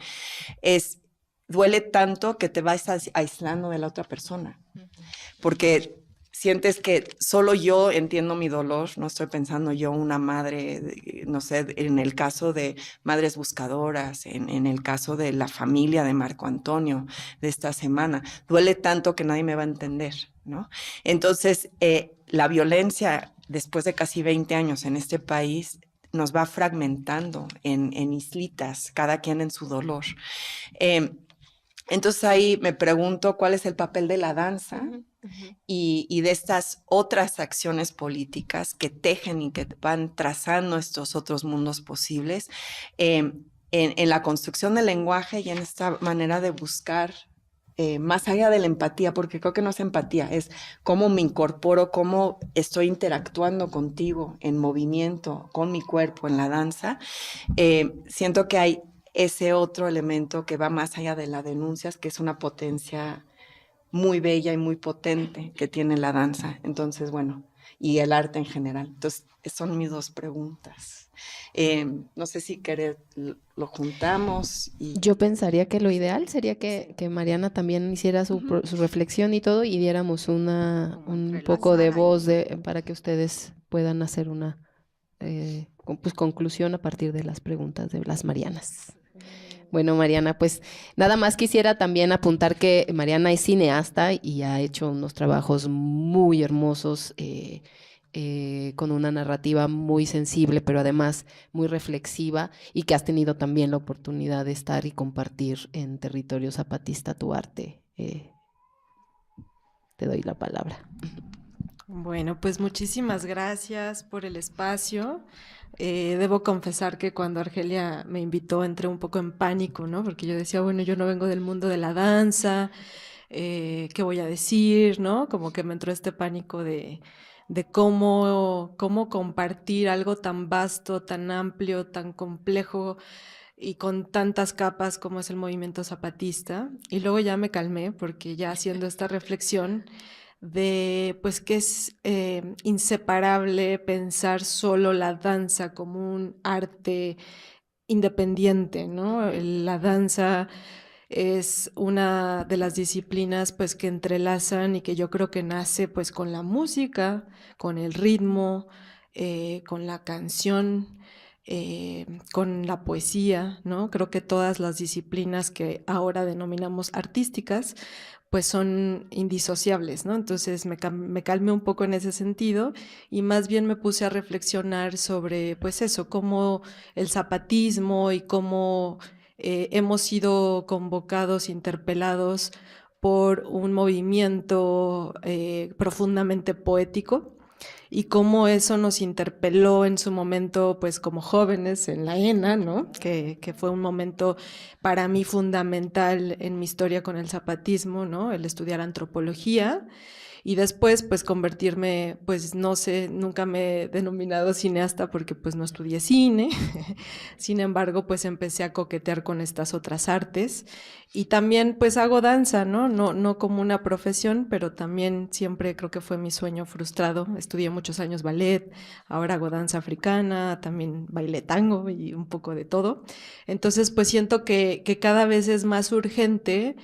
duele tanto que te vas aislando de la otra persona, porque sientes que solo yo entiendo mi dolor, no estoy pensando yo una madre, no sé, en el caso de Madres Buscadoras, en el caso de la familia de Marco Antonio de esta semana, duele tanto que nadie me va a entender, ¿no? Entonces, la violencia después de casi 20 años en este país nos va fragmentando en islitas, cada quien en su dolor. Entonces ahí me pregunto cuál es el papel de la danza y de estas otras acciones políticas que tejen y que van trazando estos otros mundos posibles en la construcción del lenguaje y en esta manera de buscar más allá de la empatía, porque creo que no es empatía, es cómo me incorporo, cómo estoy interactuando contigo en movimiento, con mi cuerpo, en la danza. Siento que hay ese otro elemento que va más allá de las denuncias, que es una potencia muy bella y muy potente que tiene la danza. Entonces, bueno, y el arte en general. Entonces, son mis dos preguntas. No sé si lo juntamos. Yo pensaría que lo ideal sería que Mariana también hiciera su reflexión y todo y diéramos un poco de voz para que ustedes puedan hacer una conclusión a partir de las preguntas de las Marianas. Bueno, Mariana, pues nada más quisiera también apuntar que Mariana es cineasta y ha hecho unos trabajos muy hermosos con una narrativa muy sensible, pero además muy reflexiva y que has tenido también la oportunidad de estar y compartir en territorio zapatista tu arte. Te doy la palabra. Bueno, pues muchísimas gracias por el espacio. Debo confesar que cuando Argelia me invitó entré un poco en pánico, ¿no? Porque yo decía, bueno, yo no vengo del mundo de la danza, ¿qué voy a decir, no? Como que me entró este pánico de cómo compartir algo tan vasto, tan amplio, tan complejo y con tantas capas como es el movimiento zapatista. Y luego ya me calmé porque ya haciendo esta reflexión de pues que es inseparable pensar solo la danza como un arte independiente, ¿no? La danza es una de las disciplinas pues que entrelazan y que yo creo que nace pues con la música, con el ritmo, con la canción, con la poesía, ¿no? Creo que todas las disciplinas que ahora denominamos artísticas pues son indisociables, ¿no? Entonces me calmé un poco en ese sentido y más bien me puse a reflexionar sobre, pues eso, cómo el zapatismo y cómo hemos sido convocados, interpelados por un movimiento profundamente poético y cómo eso nos interpeló en su momento, pues como jóvenes en la ENA, ¿no? Que fue un momento para mí fundamental en mi historia con el zapatismo, ¿no? El estudiar antropología y después pues convertirme, pues no sé, nunca me he denominado cineasta porque pues no estudié cine, sin embargo pues empecé a coquetear con estas otras artes y también pues hago danza, ¿no? No como una profesión, pero también siempre creo que fue mi sueño frustrado, estudié muchos años ballet, ahora hago danza africana, también bailé tango y un poco de todo, entonces pues siento que cada vez es más urgente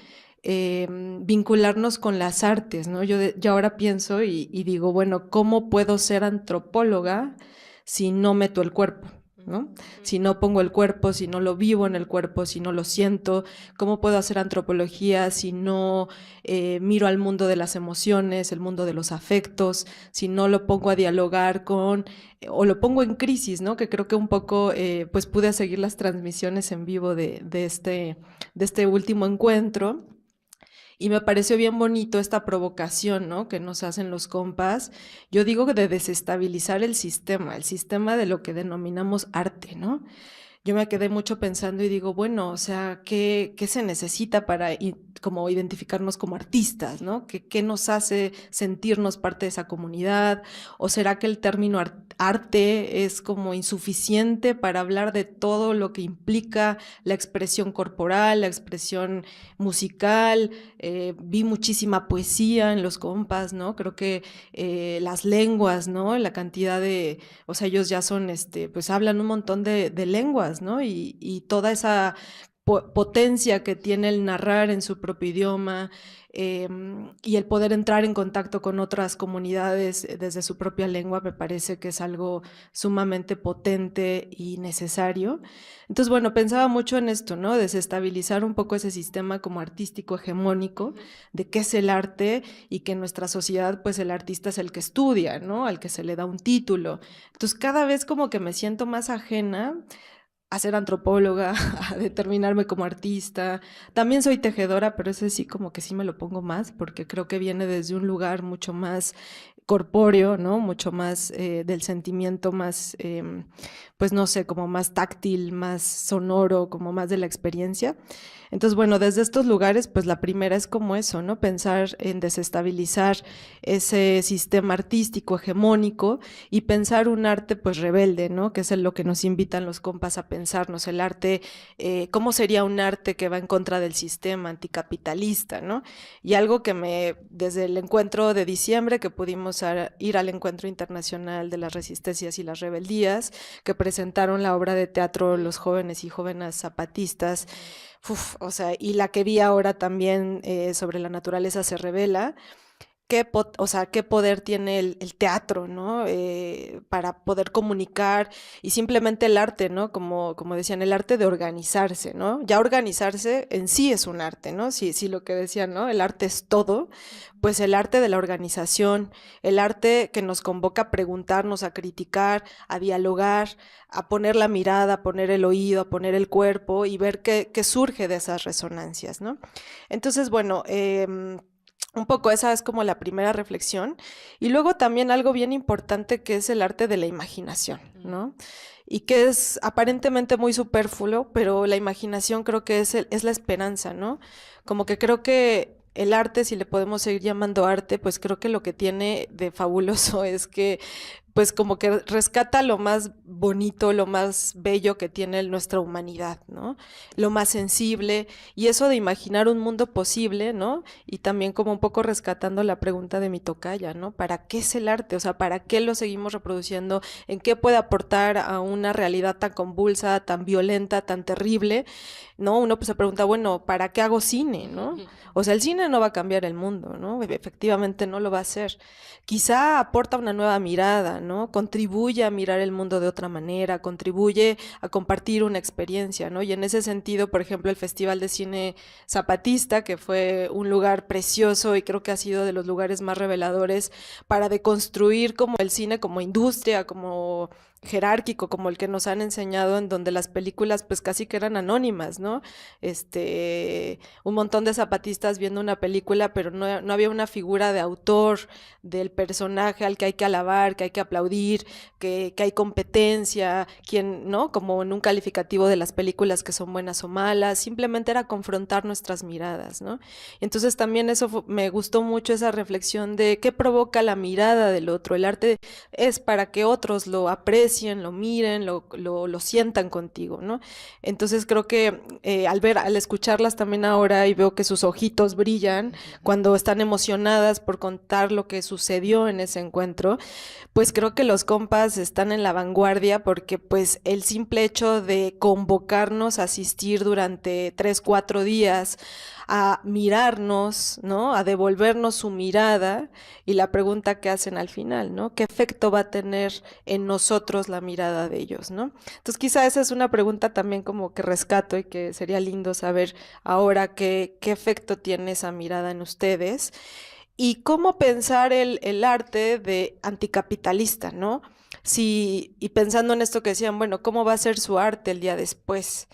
vincularnos con las artes, ¿no? Yo ahora pienso y digo, bueno, ¿cómo puedo ser antropóloga si no meto el cuerpo, ¿no? Si no pongo el cuerpo, si no lo vivo en el cuerpo, si no lo siento, ¿cómo puedo hacer antropología si no miro al mundo de las emociones, el mundo de los afectos, si no lo pongo a dialogar con, o lo pongo en crisis, ¿no? Que creo que un poco, pues pude seguir las transmisiones en vivo de este último encuentro. Y me pareció bien bonito esta provocación, ¿no? Que nos hacen los compas. Yo digo de desestabilizar el sistema de lo que denominamos arte, ¿no? Yo me quedé mucho pensando y digo, bueno, o sea, ¿qué se necesita para como identificarnos como artistas, ¿no? ¿Qué nos hace sentirnos parte de esa comunidad? ¿O será que el término arte es como insuficiente para hablar de todo lo que implica la expresión corporal, la expresión musical? Vi muchísima poesía en los compas, ¿no? Creo que las lenguas, ¿no? La cantidad de, o sea, ellos ya son, pues hablan un montón de lenguas, ¿no? Y toda esa potencia que tiene el narrar en su propio idioma, y el poder entrar en contacto con otras comunidades desde su propia lengua, me parece que es algo sumamente potente y necesario. Entonces, bueno, pensaba mucho en esto, ¿no? Desestabilizar un poco ese sistema como artístico hegemónico de qué es el arte, y que en nuestra sociedad, pues el artista es el que estudia, ¿no? Al que se le da un título. Entonces, cada vez como que me siento más ajena a ser antropóloga, a determinarme como artista. También soy tejedora, pero ese sí como que sí me lo pongo más, porque creo que viene desde un lugar mucho más corpóreo, ¿no? Mucho más del sentimiento, más, pues no sé, como más táctil, más sonoro, como más de la experiencia. Entonces, bueno, desde estos lugares, pues la primera es como eso, ¿no? Pensar en desestabilizar ese sistema artístico hegemónico y pensar un arte pues rebelde, ¿no? Que es lo que nos invitan los compas a pensarnos, el arte, ¿cómo sería un arte que va en contra del sistema anticapitalista, ¿no? Y algo que desde el encuentro de diciembre, que pudimos ir al Encuentro Internacional de las Resistencias y las Rebeldías, que presentaron la obra de teatro Los Jóvenes y Jóvenes Zapatistas, o sea, y la que vi ahora también sobre la naturaleza se revela, o sea, qué poder tiene el teatro, ¿no? Para poder comunicar, y simplemente el arte, ¿no? Como decían, el arte de organizarse, ¿no? Ya organizarse en sí es un arte, ¿no? Sí, lo que decían, ¿no? El arte es todo, pues el arte de la organización, el arte que nos convoca a preguntarnos, a criticar, a dialogar, a poner la mirada, a poner el oído, a poner el cuerpo y ver qué surge de esas resonancias, ¿no? Entonces, bueno, un poco esa es como la primera reflexión. Y luego también algo bien importante, que es el arte de la imaginación, ¿no? Y que es aparentemente muy superfluo, pero la imaginación creo que es la esperanza, ¿no? Como que creo que el arte, si le podemos seguir llamando arte, pues creo que lo que tiene de fabuloso es que pues como que rescata lo más bonito, lo más bello que tiene nuestra humanidad, ¿no? Lo más sensible, y eso de imaginar un mundo posible, ¿no? Y también como un poco rescatando la pregunta de mi tocaya, ¿no? ¿Para qué es el arte? O sea, ¿para qué lo seguimos reproduciendo? ¿En qué puede aportar a una realidad tan convulsa, tan violenta, tan terrible? ¿No? Uno pues se pregunta, bueno, ¿para qué hago cine, no? O sea, el cine no va a cambiar el mundo, ¿no? Efectivamente no lo va a hacer. Quizá aporta una nueva mirada, ¿no? Contribuye a mirar el mundo de otra manera, contribuye a compartir una experiencia, ¿no? Y en ese sentido, por ejemplo, el Festival de Cine Zapatista, que fue un lugar precioso y creo que ha sido de los lugares más reveladores para deconstruir como el cine como industria, como jerárquico, como el que nos han enseñado, en donde las películas pues casi que eran anónimas, ¿no? Un montón de zapatistas viendo una película, pero no había una figura de autor, del personaje al que hay que alabar, que hay que aplaudir, que hay competencia, ¿no? Como en un calificativo de las películas que son buenas o malas, simplemente era confrontar nuestras miradas, ¿no? Entonces también me gustó mucho esa reflexión de qué provoca la mirada del otro. El arte es para que otros lo aprecien, lo miren, lo sientan contigo, ¿no? Entonces creo que al escucharlas también ahora, y veo que sus ojitos brillan cuando están emocionadas por contar lo que sucedió en ese encuentro, pues creo que los compas están en la vanguardia, porque pues el simple hecho de convocarnos a asistir durante 3, 4 días a mirarnos, ¿no? A devolvernos su mirada, y la pregunta que hacen al final, ¿no? ¿Qué efecto va a tener en nosotros la mirada de ellos, ¿no? Entonces quizá esa es una pregunta también como que rescato, y que sería lindo saber ahora qué efecto tiene esa mirada en ustedes, y cómo pensar el arte de anticapitalista, ¿no? Y pensando en esto que decían, bueno, ¿cómo va a ser su arte el día después?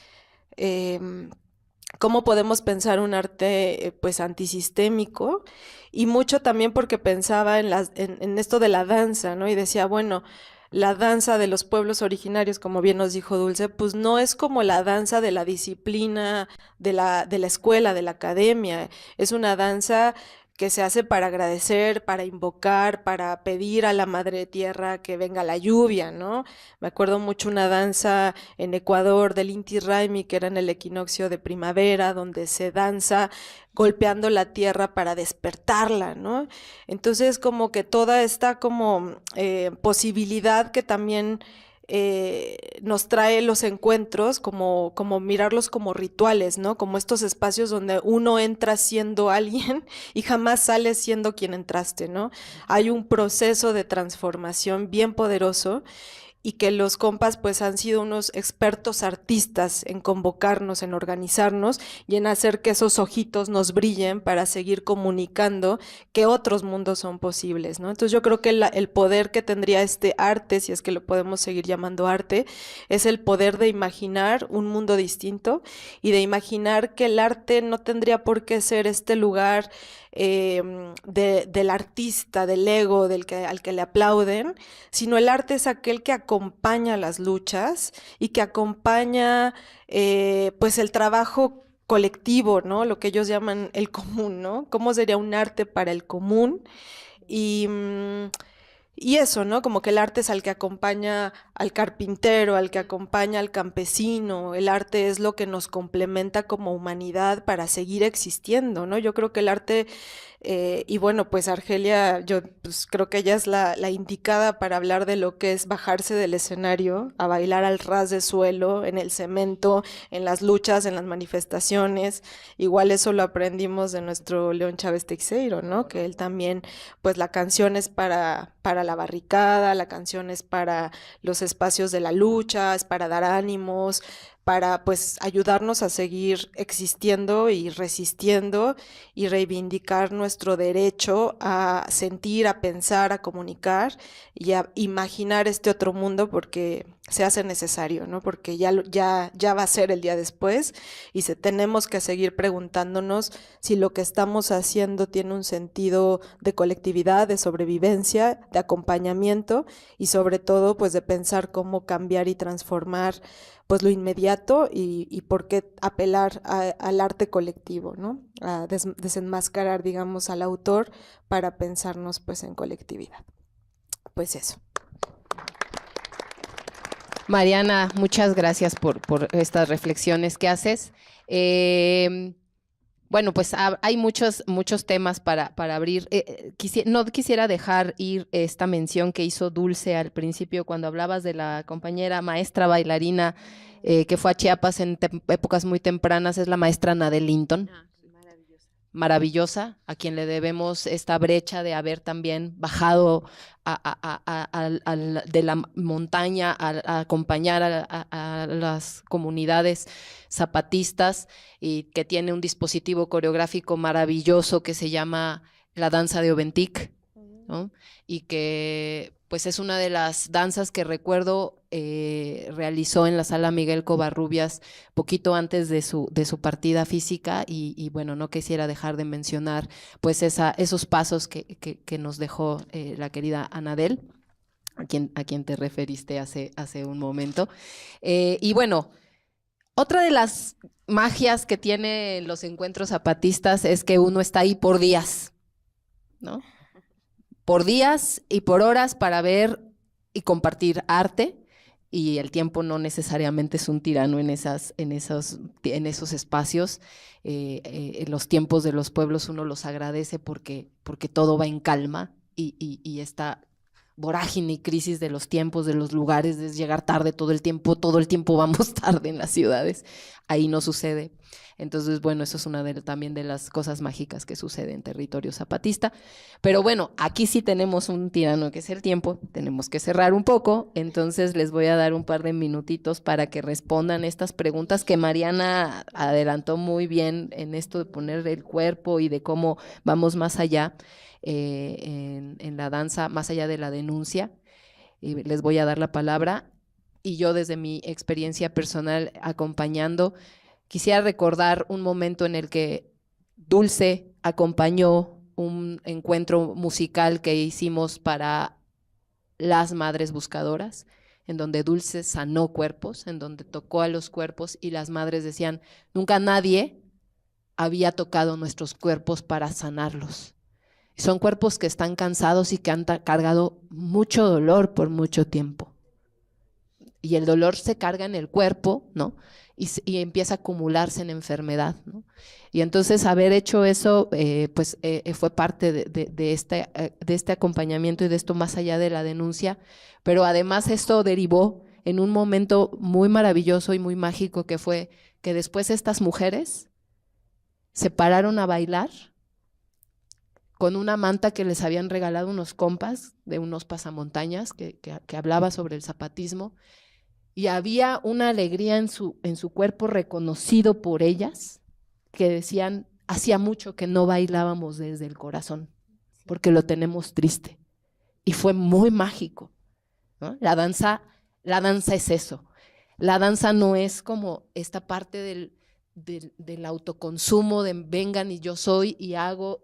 ¿Cómo podemos pensar un arte pues antisistémico? Y mucho también porque pensaba en esto de la danza, ¿no? Y decía, bueno, la danza de los pueblos originarios, como bien nos dijo Dulce, pues no es como la danza de la disciplina de la escuela, de la academia. Es una danza que se hace para agradecer, para invocar, para pedir a la madre tierra que venga la lluvia, ¿no? Me acuerdo mucho una danza en Ecuador del Inti Raymi, que era en el equinoccio de primavera, donde se danza golpeando la tierra para despertarla, ¿no? Entonces como que toda esta como posibilidad que también nos trae los encuentros como mirarlos como rituales, ¿no? Como estos espacios donde uno entra siendo alguien y jamás sale siendo quien entraste, ¿no? Hay un proceso de transformación bien poderoso y que los compas pues han sido unos expertos artistas en convocarnos, en organizarnos y en hacer que esos ojitos nos brillen para seguir comunicando que otros mundos son posibles, ¿no? Entonces yo creo que el poder que tendría este arte, si es que lo podemos seguir llamando arte, es el poder de imaginar un mundo distinto y de imaginar que el arte no tendría por qué ser este lugar del artista, del ego, al que le aplauden, sino el arte es aquel que acompaña las luchas y que acompaña pues el trabajo colectivo, ¿no? Lo que ellos llaman el común, ¿no? ¿Cómo sería un arte para el común? Y eso, ¿no? Como que el arte es al que acompaña al carpintero, al que acompaña al campesino. El arte es lo que nos complementa como humanidad para seguir existiendo, ¿no? Yo creo que el arte, y bueno, pues Argelia, yo pues creo que ella es la indicada para hablar de lo que es bajarse del escenario, a bailar al ras de suelo, en el cemento, en las luchas, en las manifestaciones. Igual eso lo aprendimos de nuestro León Chávez Teixeiro, ¿no? Que él también, pues la canción es para la barricada, la canción es para los espacios de la lucha, es para dar ánimos, para pues ayudarnos a seguir existiendo y resistiendo y reivindicar nuestro derecho a sentir, a pensar, a comunicar y a imaginar este otro mundo porque se hace necesario, ¿no? Porque ya va a ser el día después y tenemos que seguir preguntándonos si lo que estamos haciendo tiene un sentido de colectividad, de sobrevivencia, de acompañamiento y sobre todo pues de pensar cómo cambiar y transformar pues lo inmediato y por qué apelar al arte colectivo, ¿no? A desenmascarar, digamos, al autor para pensarnos pues en colectividad. Pues eso. Mariana, muchas gracias por estas reflexiones que haces. Bueno, pues hay muchos temas para abrir. No quisiera dejar ir esta mención que hizo Dulce al principio cuando hablabas de la compañera maestra bailarina que fue a Chiapas en épocas muy tempranas, es la maestra Nadel Linton. Maravillosa, a quien le debemos esta brecha de haber también bajado de la montaña a acompañar a las comunidades zapatistas y que tiene un dispositivo coreográfico maravilloso que se llama la danza de Oventic, ¿no? Y que pues es una de las danzas que recuerdo realizó en la sala Miguel Covarrubias poquito antes de su partida física y bueno, no quisiera dejar de mencionar pues esos pasos que nos dejó la querida Anadel, a quien te referiste hace un momento. Y bueno, otra de las magias que tienen los encuentros zapatistas es que uno está ahí por días, ¿no? Por días y por horas para ver y compartir arte, y el tiempo no necesariamente es un tirano en esos espacios. Los tiempos de los pueblos uno los agradece porque todo va en calma y esta vorágine y crisis de los tiempos, de los lugares, de llegar tarde todo el tiempo vamos tarde en las ciudades, ahí no sucede. Entonces, bueno, eso es una también de las cosas mágicas que sucede en territorio zapatista. Pero bueno, aquí sí tenemos un tirano que es el tiempo, tenemos que cerrar un poco, entonces les voy a dar un par de minutitos para que respondan estas preguntas que Mariana adelantó muy bien en esto de poner el cuerpo y de cómo vamos más allá en la danza, más allá de la denuncia. Y les voy a dar la palabra y yo desde mi experiencia personal acompañando, quisiera recordar un momento en el que Dulce acompañó un encuentro musical que hicimos para las madres buscadoras, en donde Dulce sanó cuerpos, en donde tocó a los cuerpos y las madres decían, nunca nadie había tocado nuestros cuerpos para sanarlos. Son cuerpos que están cansados y que han cargado mucho dolor por mucho tiempo. Y el dolor se carga en el cuerpo, ¿no? Y empieza a acumularse en enfermedad, ¿no? Y entonces haber hecho eso, fue parte de este acompañamiento y de esto más allá de la denuncia, pero además esto derivó en un momento muy maravilloso y muy mágico, que fue que después estas mujeres se pararon a bailar con una manta que les habían regalado unos compas de unos pasamontañas que hablaba sobre el zapatismo, y había una alegría en su cuerpo reconocido por ellas, que decían, hacía mucho que no bailábamos desde el corazón, porque lo tenemos triste. Y fue muy mágico, ¿no? La danza es eso. La danza no es como esta parte del autoconsumo, de vengan y yo soy y hago.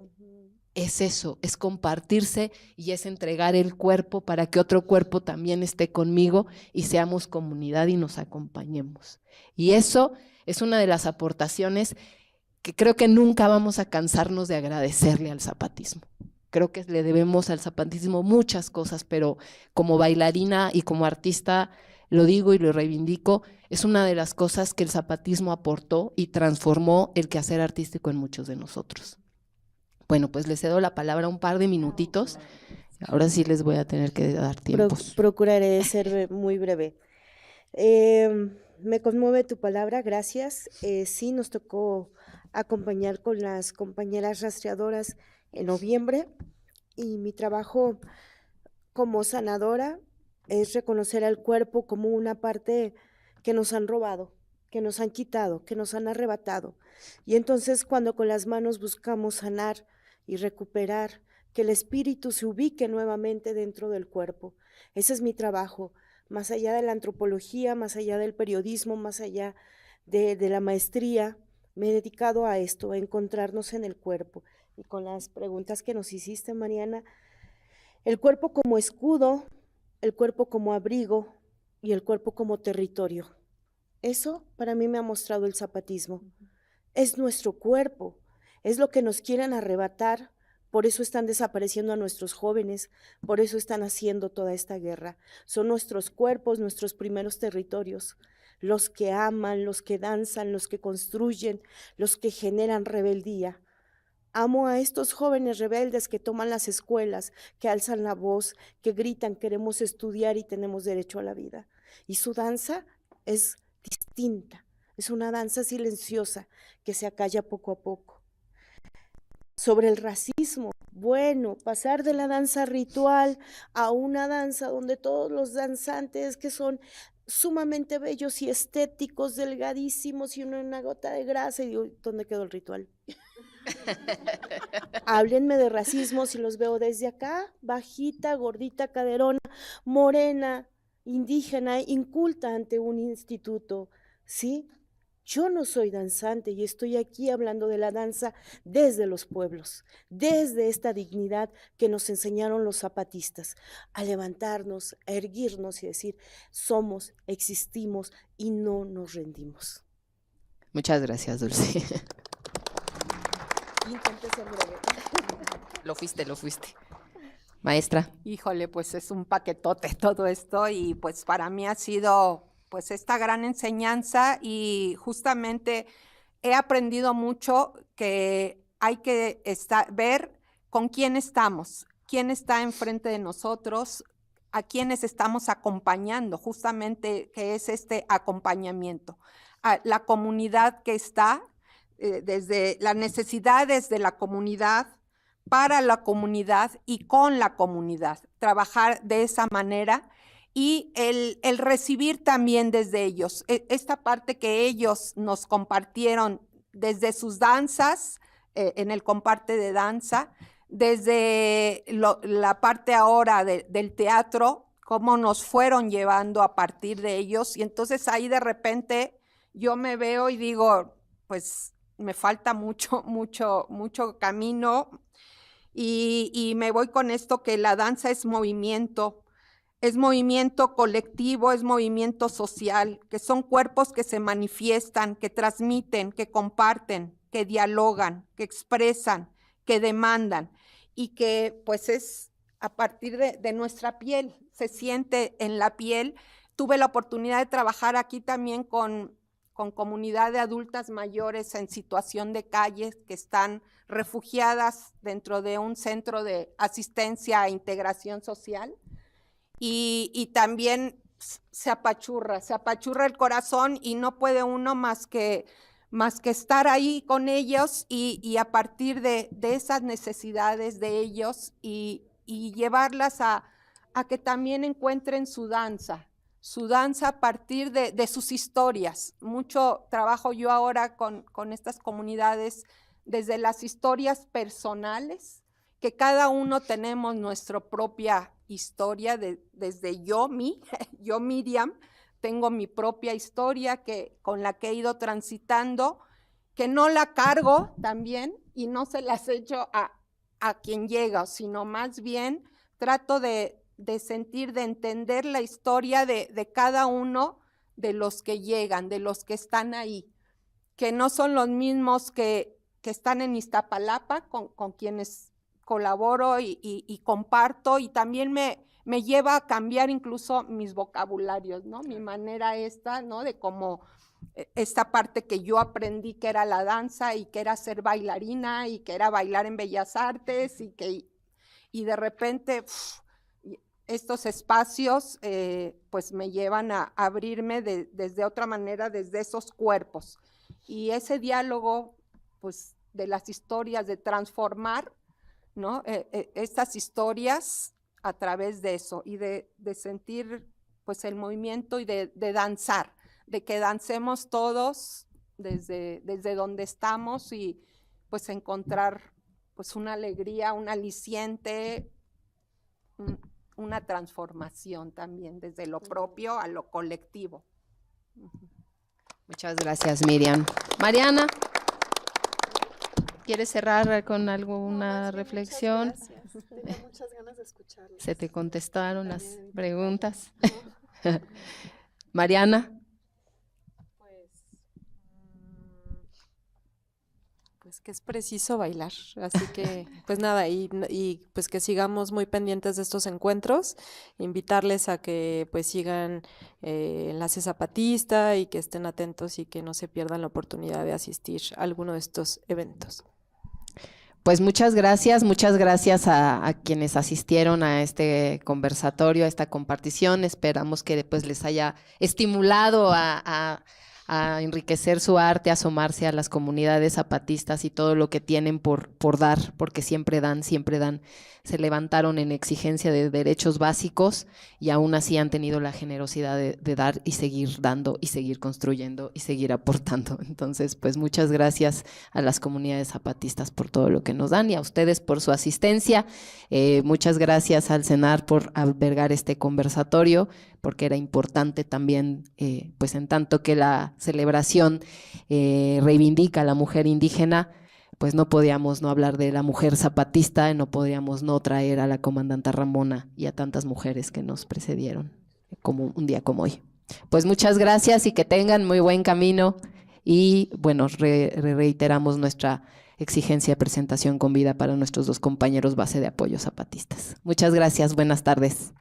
Es eso, es compartirse y es entregar el cuerpo para que otro cuerpo también esté conmigo y seamos comunidad y nos acompañemos. Y eso es una de las aportaciones que creo que nunca vamos a cansarnos de agradecerle al zapatismo. Creo que le debemos al zapatismo muchas cosas, pero como bailarina y como artista, lo digo y lo reivindico, es una de las cosas que el zapatismo aportó y transformó el quehacer artístico en muchos de nosotros. Bueno, pues les cedo la palabra un par de minutitos. Ahora sí les voy a tener que dar tiempos. Procuraré ser muy breve. Me conmueve tu palabra, gracias. Sí, nos tocó acompañar con las compañeras rastreadoras en noviembre, y mi trabajo como sanadora es reconocer al cuerpo como una parte que nos han robado, que nos han quitado, que nos han arrebatado. Y entonces cuando con las manos buscamos sanar y recuperar, que el espíritu se ubique nuevamente dentro del cuerpo. Ese es mi trabajo, más allá de la antropología, más allá del periodismo, más allá de la maestría, me he dedicado a esto, a encontrarnos en el cuerpo. Y con las preguntas que nos hiciste, Mariana, el cuerpo como escudo, el cuerpo como abrigo y el cuerpo como territorio. Eso para mí me ha mostrado el zapatismo. Es nuestro cuerpo, es lo que nos quieren arrebatar, por eso están desapareciendo a nuestros jóvenes, por eso están haciendo toda esta guerra. Son nuestros cuerpos, nuestros primeros territorios, los que aman, los que danzan, los que construyen, los que generan rebeldía. Amo a estos jóvenes rebeldes que toman las escuelas, que alzan la voz, que gritan, queremos estudiar y tenemos derecho a la vida. Y su danza es distinta, es una danza silenciosa que se acalla poco a poco. Sobre el racismo, bueno, pasar de la danza ritual a una danza donde todos los danzantes que son sumamente bellos y estéticos, delgadísimos y una gota de grasa, y digo, ¿dónde quedó el ritual? Háblenme de racismo si los veo desde acá, bajita, gordita, caderona, morena, indígena, inculta ante un instituto, ¿sí? Yo no soy danzante y estoy aquí hablando de la danza desde los pueblos, desde esta dignidad que nos enseñaron los zapatistas, a levantarnos, a erguirnos y decir, somos, existimos y no nos rendimos. Muchas gracias, Dulce. Intenté ser breve. Lo fuiste. Maestra. Híjole, pues es un paquetote todo esto y pues para mí ha sido pues esta gran enseñanza y justamente he aprendido mucho que hay que ver con quién estamos, quién está enfrente de nosotros, a quienes estamos acompañando, justamente que es este acompañamiento, a la comunidad que está, desde las necesidades de la comunidad, para la comunidad y con la comunidad, trabajar de esa manera y el recibir también desde ellos, esta parte que ellos nos compartieron desde sus danzas, en el comparte de danza, desde la parte ahora del teatro, cómo nos fueron llevando a partir de ellos, y entonces ahí de repente yo me veo y digo, pues me falta mucho camino, y me voy con esto que la danza es movimiento colectivo, es movimiento social, que son cuerpos que se manifiestan, que transmiten, que comparten, que dialogan, que expresan, que demandan, y que pues es a partir de nuestra piel, se siente en la piel. Tuve la oportunidad de trabajar aquí también con comunidad de adultas mayores en situación de calle que están refugiadas dentro de un centro de asistencia e integración social. Y también se apachurra el corazón y no puede uno más que estar ahí con ellos y a partir de esas necesidades de ellos y llevarlas a que también encuentren su danza a partir de sus historias. Mucho trabajo yo ahora con estas comunidades desde las historias personales, que cada uno tenemos nuestra propia historia, desde yo, Miriam, tengo mi propia historia con la que he ido transitando, que no la cargo también y no se las echo a quien llega, sino más bien trato de sentir, de entender la historia de cada uno de los que llegan, de los que están ahí, que no son los mismos que están en Iztapalapa, con quienes colaboro y comparto, y también me lleva a cambiar incluso mis vocabularios, ¿no? Mi manera ¿no? De cómo esta parte que yo aprendí que era la danza y que era ser bailarina y que era bailar en Bellas Artes y de repente estos espacios pues me llevan a abrirme desde otra manera, desde esos cuerpos. Y ese diálogo pues de las historias, de transformar, ¿no? Estas historias a través de eso y de sentir pues el movimiento y de danzar, de que dancemos todos desde donde estamos y pues encontrar pues una alegría, un aliciente, una transformación también desde lo propio a lo colectivo. Muchas gracias, Miriam. Mariana, ¿quieres cerrar con alguna reflexión? Muchas gracias. Tenía muchas ganas de escucharles. ¿Se te contestaron las También. preguntas? Mariana. Pues que es preciso bailar, así que pues nada, y pues que sigamos muy pendientes de estos encuentros, invitarles a que pues sigan Enlace Zapatista y que estén atentos y que no se pierdan la oportunidad de asistir a alguno de estos eventos. Pues muchas gracias a quienes asistieron a este conversatorio, a esta compartición. Esperamos que pues les haya estimulado a enriquecer su arte, a asomarse a las comunidades zapatistas y todo lo que tienen por dar, porque siempre dan, se levantaron en exigencia de derechos básicos y aún así han tenido la generosidad de dar y seguir dando y seguir construyendo y seguir aportando. Entonces, pues muchas gracias a las comunidades zapatistas por todo lo que nos dan y a ustedes por su asistencia. Muchas gracias al CENAR por albergar este conversatorio, porque era importante también, pues en tanto que la celebración reivindica a la mujer indígena, pues no podíamos no hablar de la mujer zapatista, no podíamos no traer a la comandanta Ramona y a tantas mujeres que nos precedieron, como un día como hoy. Pues muchas gracias y que tengan muy buen camino y bueno, reiteramos nuestra exigencia de presentación con vida para nuestros dos compañeros base de apoyo zapatistas. Muchas gracias, buenas tardes.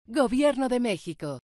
Gobierno de México.